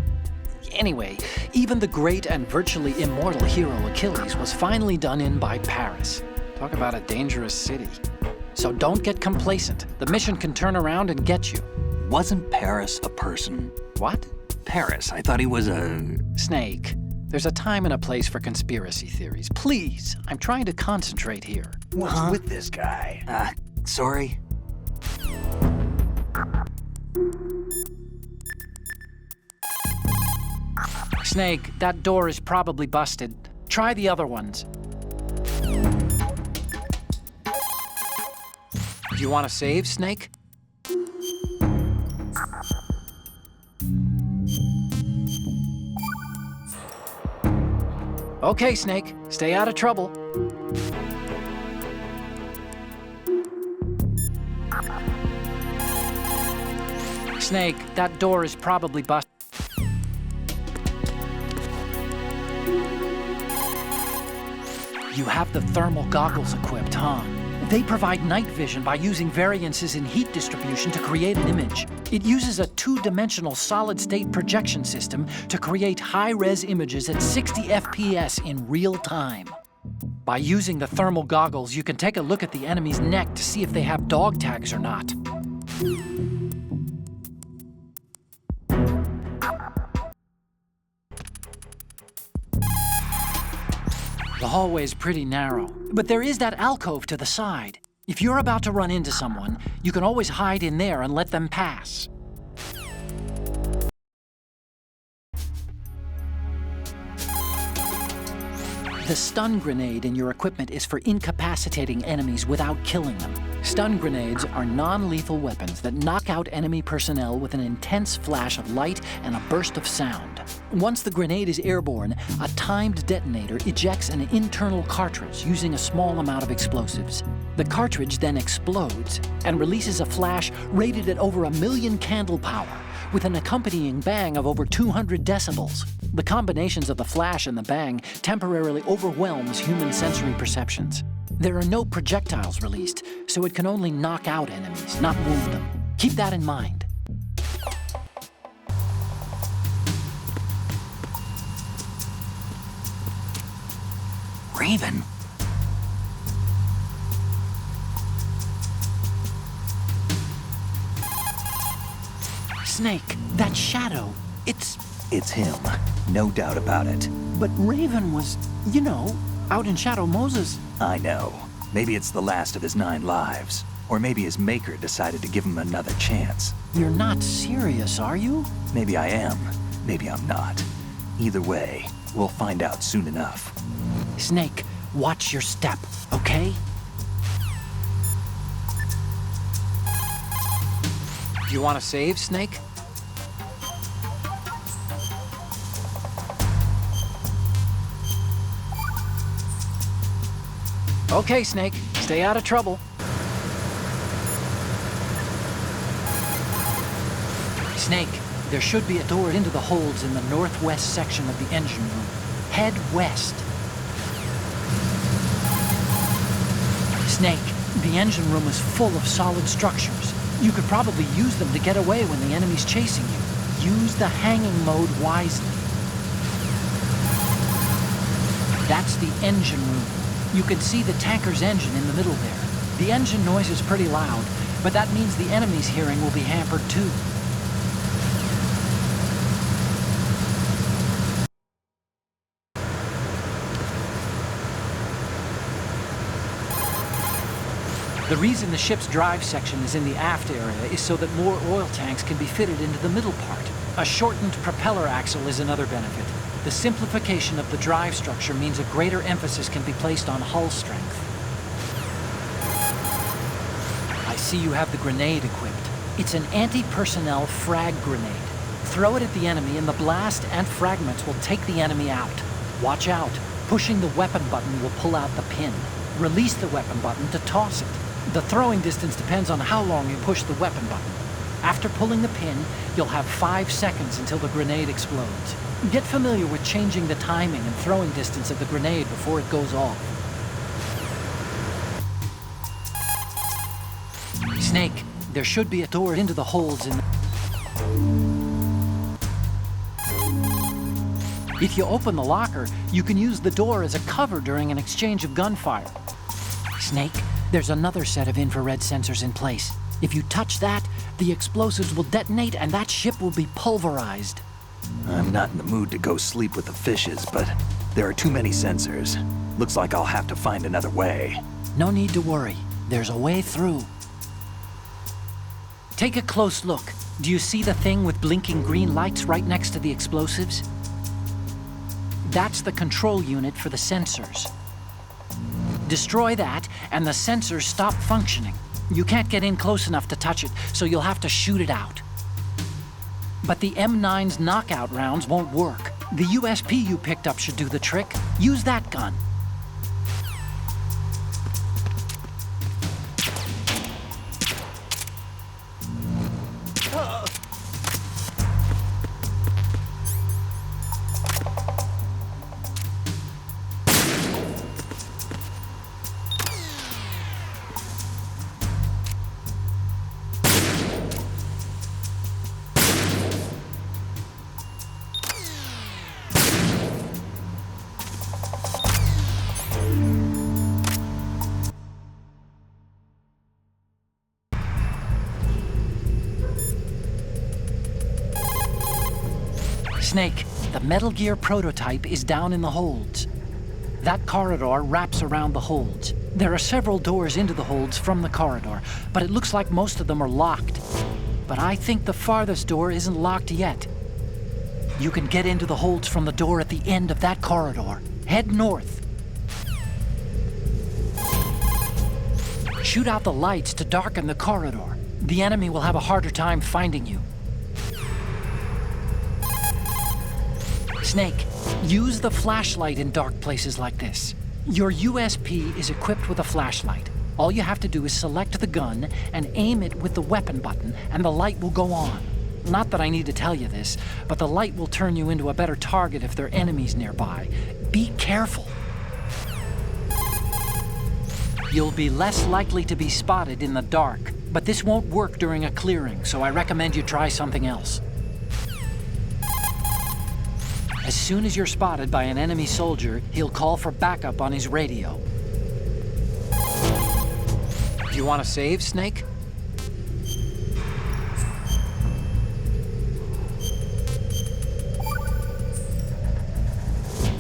Anyway, even the great and virtually immortal hero Achilles was finally done in by Paris. Talk about a dangerous city. So don't get complacent. The mission can turn around and get you. Wasn't Paris a person? What? Paris, I thought he was a... Snake, there's a time and a place for conspiracy theories. Please, I'm trying to concentrate here. What's with this guy? Sorry? Snake, that door is probably busted. Try the other ones. Do you want to save, Snake? Okay, Snake, stay out of trouble. Snake, that door is probably busted. You have the thermal goggles equipped, huh? They provide night vision by using variances in heat distribution to create an image. It uses a two-dimensional solid-state projection system to create high-res images at 60 FPS in real time. By using the thermal goggles, you can take a look at the enemy's neck to see if they have dog tags or not. The hallway is pretty narrow, but there is that alcove to the side. If you're about to run into someone, you can always hide in there and let them pass. The stun grenade in your equipment is for incapacitating enemies without killing them. Stun grenades are non-lethal weapons that knock out enemy personnel with an intense flash of light and a burst of sound. Once the grenade is airborne, a timed detonator ejects an internal cartridge using a small amount of explosives. The cartridge then explodes and releases a flash rated at over 1,000,000 candle power, with an accompanying bang of over 200 decibels. The combinations of the flash and the bang temporarily overwhelms human sensory perceptions. There are no projectiles released, so it can only knock out enemies, not wound them. Keep that in mind. Raven. Snake, that shadow, It's him. No doubt about it. But Raven was, out in Shadow Moses. I know. Maybe it's the last of his 9 lives. Or maybe his maker decided to give him another chance. You're not serious, are you? Maybe I am. Maybe I'm not. Either way, we'll find out soon enough. Snake, watch your step, okay? You want to save, Snake? Okay, Snake. Stay out of trouble. Snake, there should be a door into the holds in the northwest section of the engine room. Head west. Snake, the engine room is full of solid structures. You could probably use them to get away when the enemy's chasing you. Use the hanging mode wisely. That's the engine room. You can see the tanker's engine in the middle there. The engine noise is pretty loud, but that means the enemy's hearing will be hampered too. The reason the ship's drive section is in the aft area is so that more oil tanks can be fitted into the middle part. A shortened propeller axle is another benefit. The simplification of the drive structure means a greater emphasis can be placed on hull strength. I see you have the grenade equipped. It's an anti-personnel frag grenade. Throw it at the enemy and the blast and fragments will take the enemy out. Watch out. Pushing the weapon button will pull out the pin. Release the weapon button to toss it. The throwing distance depends on how long you push the weapon button. After pulling the pin, you'll have 5 seconds until the grenade explodes. Get familiar with changing the timing and throwing distance of the grenade before it goes off. Snake, there should be a door into the holds in the... If you open the locker, you can use the door as a cover during an exchange of gunfire. Snake, there's another set of infrared sensors in place. If you touch that, the explosives will detonate and that ship will be pulverized. I'm not in the mood to go sleep with the fishes, but there are too many sensors. Looks like I'll have to find another way. No need to worry. There's a way through. Take a close look. Do you see the thing with blinking green lights right next to the explosives? That's the control unit for the sensors. Destroy that, and the sensors stop functioning. You can't get in close enough to touch it, so you'll have to shoot it out. But the M9's knockout rounds won't work. The USP you picked up should do the trick. Use that gun. Snake, the Metal Gear prototype is down in the holds. That corridor wraps around the holds. There are several doors into the holds from the corridor, but it looks like most of them are locked. But I think the farthest door isn't locked yet. You can get into the holds from the door at the end of that corridor. Head north. Shoot out the lights to darken the corridor. The enemy will have a harder time finding you. Snake, use the flashlight in dark places like this. Your USP is equipped with a flashlight. All you have to do is select the gun and aim it with the weapon button, and the light will go on. Not that I need to tell you this, but the light will turn you into a better target if there are enemies nearby. Be careful. You'll be less likely to be spotted in the dark, but this won't work during a clearing, so I recommend you try something else. As soon as you're spotted by an enemy soldier, he'll call for backup on his radio. Do you want to save, Snake?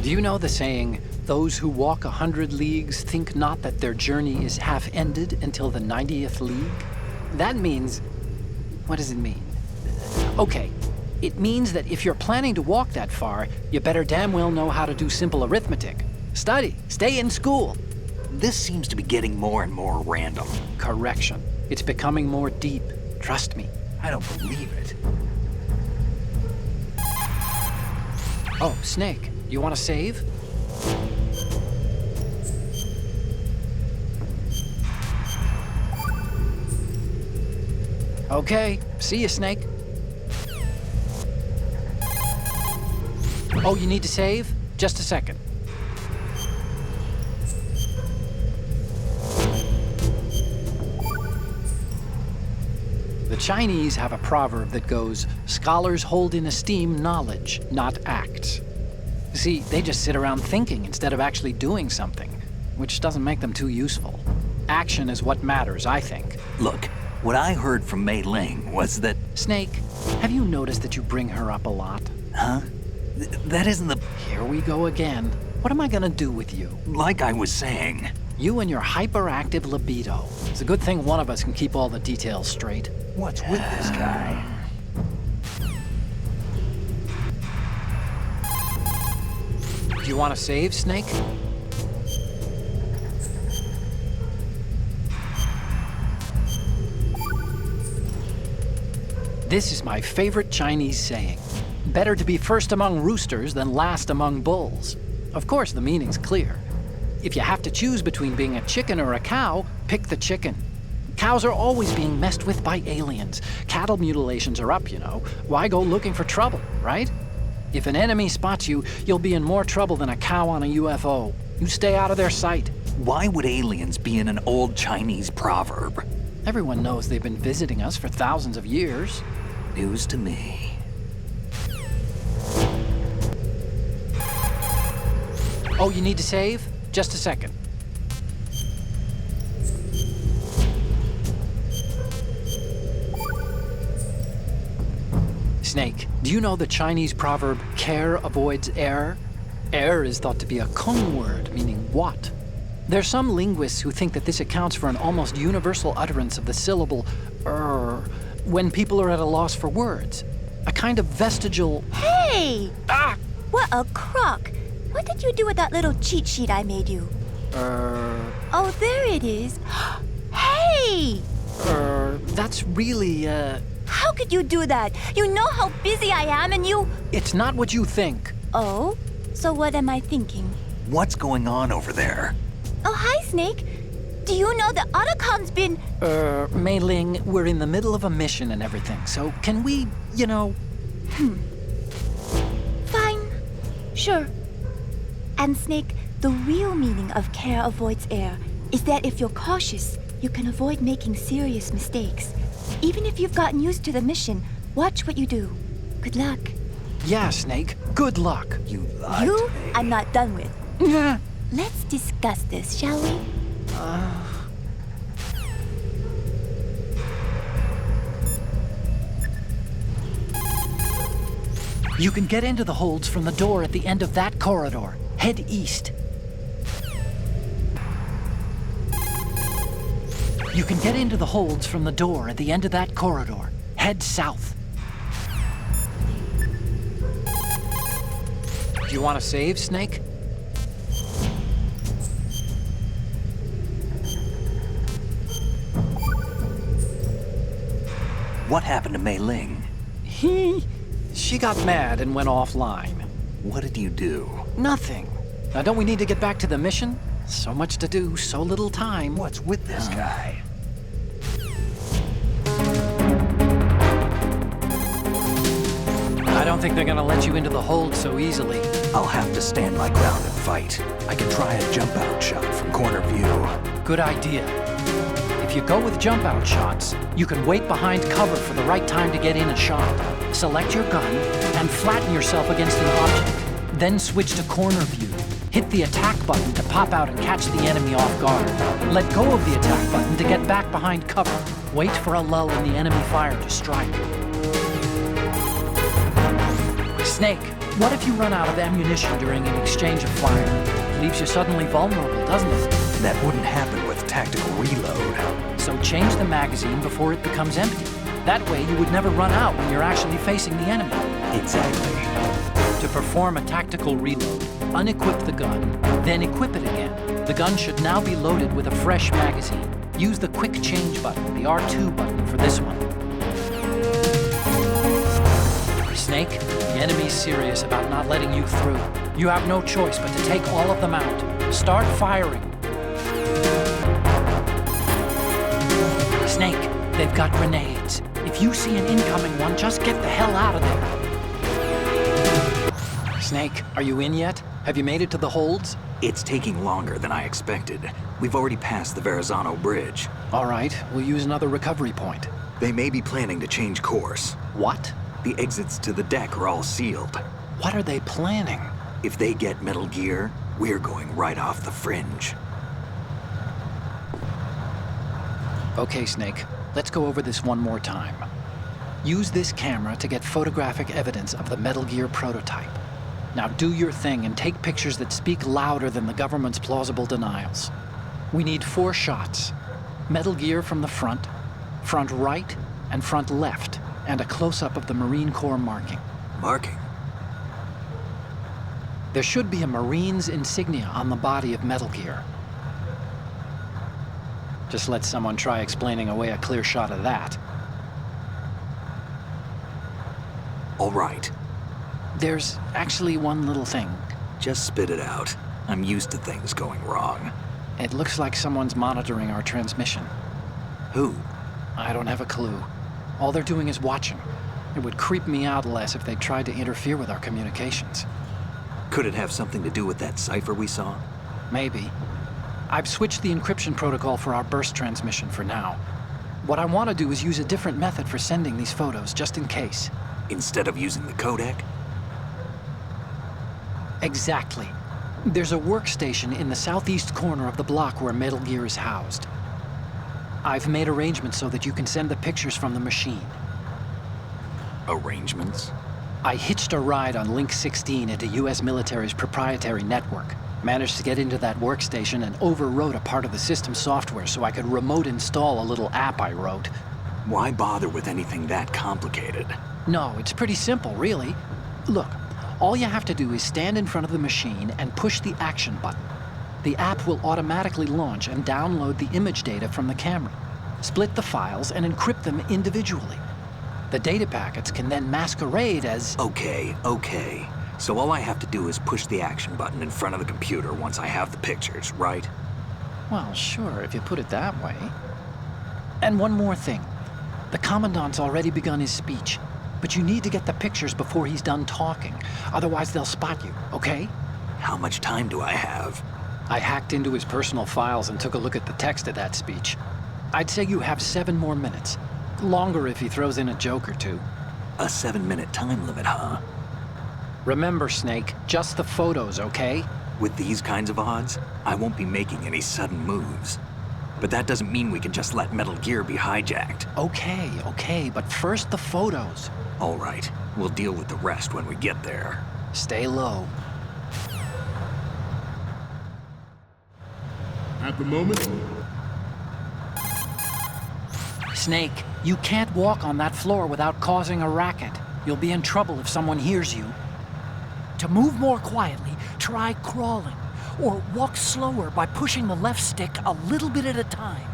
Do you know the saying, those who walk 100 leagues think not that their journey is half ended until the 90th league? That means... what does it mean? Okay, it means that if you're planning to walk that far, you better damn well know how to do simple arithmetic. Study, stay in school. This seems to be getting more and more random. Correction. It's becoming more deep. Trust me. I don't believe it. Oh, Snake, you want to save? Okay, see you, Snake. Oh, you need to save? Just a second. The Chinese have a proverb that goes, scholars hold in esteem knowledge, not acts. See, they just sit around thinking instead of actually doing something, which doesn't make them too useful. Action is what matters, I think. Look, what I heard from Mei Ling was that... Snake, have you noticed that you bring her up a lot? Huh? That isn't the... Here we go again. What am I gonna do with you? Like I was saying. You and your hyperactive libido. It's a good thing one of us can keep all the details straight. What's with this guy? Do you want to save, Snake? This is my favorite Chinese saying. Better to be first among roosters than last among bulls. Of course, the meaning's clear. If you have to choose between being a chicken or a cow, pick the chicken. Cows are always being messed with by aliens. Cattle mutilations are up, you know. Why go looking for trouble, right? If an enemy spots you, you'll be in more trouble than a cow on a UFO. You stay out of their sight. Why would aliens be in an old Chinese proverb? Everyone knows they've been visiting us for thousands of years. News to me. Oh, you need to save? Just a second. Snake, do you know the Chinese proverb, care avoids error? Error is thought to be a Kung word, meaning what? There's some linguists who think that this accounts for an almost universal utterance of the syllable when people are at a loss for words. A kind of vestigial... Hey! Ah! What a crock! What did you do with that little cheat sheet I made you? Oh, there it is. Hey! That's really, How could you do that? You know how busy I am and you... It's not what you think. Oh? So what am I thinking? What's going on over there? Oh, hi, Snake. Do you know that Otacom's been... Mei Ling, we're in the middle of a mission and everything, so can we, Fine. Sure. And Snake, the real meaning of care avoids error is that if you're cautious, you can avoid making serious mistakes. Even if you've gotten used to the mission, watch what you do. Good luck. Yeah, Snake, good luck. You lied You, to me. I'm not done with. Yeah. Let's discuss this, shall we? You can get into the holds from the door at the end of that corridor. Head east. You can get into the holds from the door at the end of that corridor. Head south. Do you want to save, Snake? What happened to Mei Ling? She got mad and went offline. What did you do? Nothing. Now, don't we need to get back to the mission? So much to do, so little time. What's with this guy? I don't think they're gonna let you into the hold so easily. I'll have to stand my ground and fight. I can try a jump-out shot from corner view. Good idea. If you go with jump-out shots, you can wait behind cover for the right time to get in a shot. Select your gun and flatten yourself against an object. Then switch to corner view. Hit the attack button to pop out and catch the enemy off guard. Let go of the attack button to get back behind cover. Wait for a lull in the enemy fire to strike. Snake, what if you run out of ammunition during an exchange of fire? Leaves you suddenly vulnerable, doesn't it? That wouldn't happen with tactical reload. So change the magazine before it becomes empty. That way you would never run out when you're actually facing the enemy. Exactly. To perform a tactical reload, unequip the gun, then equip it again. The gun should now be loaded with a fresh magazine. Use the quick change button, the R2 button, for this one. Snake, the enemy's serious about not letting you through. You have no choice but to take all of them out. Start firing. Snake, they've got grenades. If you see an incoming one, just get the hell out of there. Snake, are you in yet? Have you made it to the holds? It's taking longer than I expected. We've already passed the Verrazano Bridge. All right, we'll use another recovery point. They may be planning to change course. What? The exits to the deck are all sealed. What are they planning? If they get Metal Gear, we're going right off the fringe. Okay, Snake, let's go over this one more time. Use this camera to get photographic evidence of the Metal Gear prototype. Now do your thing and take pictures that speak louder than the government's plausible denials. We need 4 shots. Metal Gear from the front right, and front left, and a close-up of the Marine Corps marking. Marking? There should be a Marine's insignia on the body of Metal Gear. Just let someone try explaining away a clear shot of that. All right. There's actually one little thing. Just spit it out. I'm used to things going wrong. It looks like someone's monitoring our transmission. Who? I don't have a clue. All they're doing is watching. It would creep me out less if they tried to interfere with our communications. Could it have something to do with that cipher we saw? Maybe. I've switched the encryption protocol for our burst transmission for now. What I want to do is use a different method for sending these photos, just in case. Instead of using the codec? Exactly. There's a workstation in the southeast corner of the block where Metal Gear is housed. I've made arrangements so that you can send the pictures from the machine. Arrangements? I hitched a ride on Link 16 into US military's proprietary network. Managed to get into that workstation and overwrote a part of the system software so I could remote install a little app I wrote. Why bother with anything that complicated? No, it's pretty simple, really. Look, all you have to do is stand in front of the machine and push the action button. The app will automatically launch and download the image data from the camera, split the files, and encrypt them individually. The data packets can then masquerade as... Okay. So all I have to do is push the action button in front of the computer once I have the pictures, right? Well, sure, if you put it that way. And one more thing. The Commandant's already begun his speech, but you need to get the pictures before he's done talking. Otherwise, they'll spot you, okay? How much time do I have? I hacked into his personal files and took a look at the text of that speech. I'd say you have 7 more minutes. Longer if he throws in a joke or two. A 7-minute time limit, huh? Remember, Snake, just the photos, okay? With these kinds of odds, I won't be making any sudden moves. But that doesn't mean we can just let Metal Gear be hijacked. Okay, but first the photos. All right, we'll deal with the rest when we get there. Stay low. At the moment, Snake, you can't walk on that floor without causing a racket. You'll be in trouble if someone hears you. To move more quietly, try crawling, or walk slower by pushing the left stick a little bit at a time.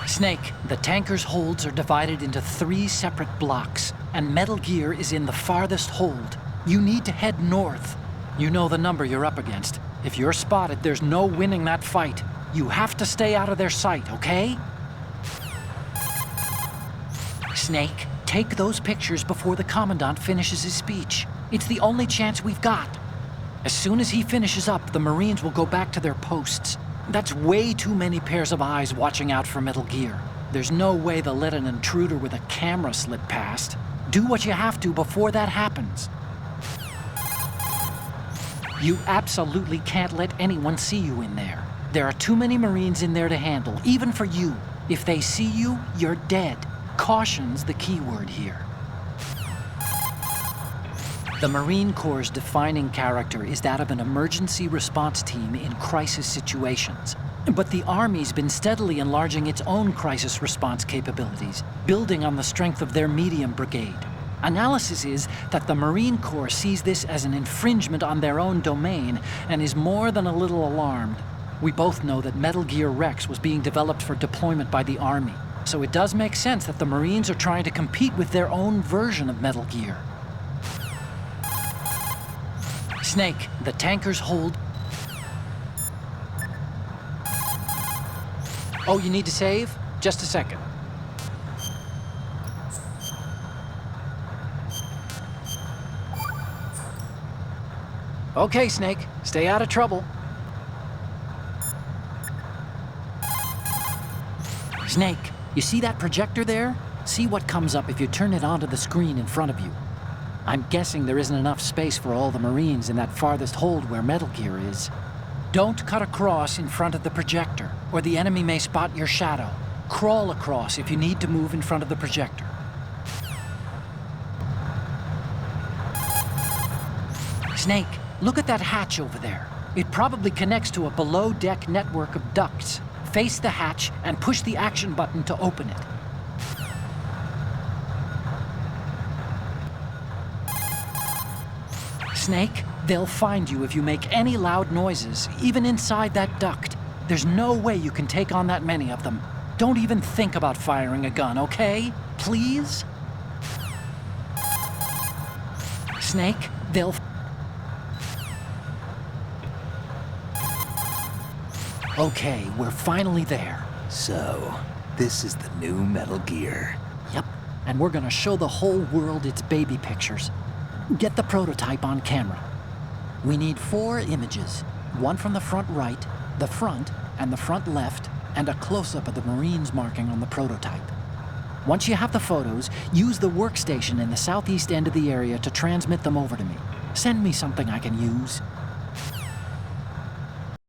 Snake, the tanker's holds are divided into 3 separate blocks, and Metal Gear is in the farthest hold. You need to head north. You know the number you're up against. If you're spotted, there's no winning that fight. You have to stay out of their sight, okay? Snake, take those pictures before the Commandant finishes his speech. It's the only chance we've got. As soon as he finishes up, the Marines will go back to their posts. That's way too many pairs of eyes watching out for Metal Gear. There's no way they'll let an intruder with a camera slip past. Do what you have to before that happens. You absolutely can't let anyone see you in there. There are too many Marines in there to handle, even for you. If they see you, you're dead. Caution's the key word here. The Marine Corps' defining character is that of an emergency response team in crisis situations. But the Army's been steadily enlarging its own crisis response capabilities, building on the strength of their medium brigade. Analysis is that the Marine Corps sees this as an infringement on their own domain and is more than a little alarmed. We both know that Metal Gear Rex was being developed for deployment by the Army, so it does make sense that the Marines are trying to compete with their own version of Metal Gear. Snake, the tankers hold... Oh, you need to save? Just a second. Okay, Snake, stay out of trouble. Snake, you see that projector there? See what comes up if you turn it onto the screen in front of you. I'm guessing there isn't enough space for all the Marines in that farthest hold where Metal Gear is. Don't cut across in front of the projector, or the enemy may spot your shadow. Crawl across if you need to move in front of the projector. Snake, look at that hatch over there. It probably connects to a below-deck network of ducts. Face the hatch and push the action button to open it. Snake, they'll find you if you make any loud noises, even inside that duct. There's no way you can take on that many of them. Don't even think about firing a gun, okay? Please? Snake, they'll... Okay, we're finally there. So, this is the new Metal Gear. Yep, and we're gonna show the whole world its baby pictures. Get the prototype on camera. We need 4 images. One from the front right, the front, and the front left, and a close-up of the Marines marking on the prototype. Once you have the photos, use the workstation in the southeast end of the area to transmit them over to me. Send me something I can use.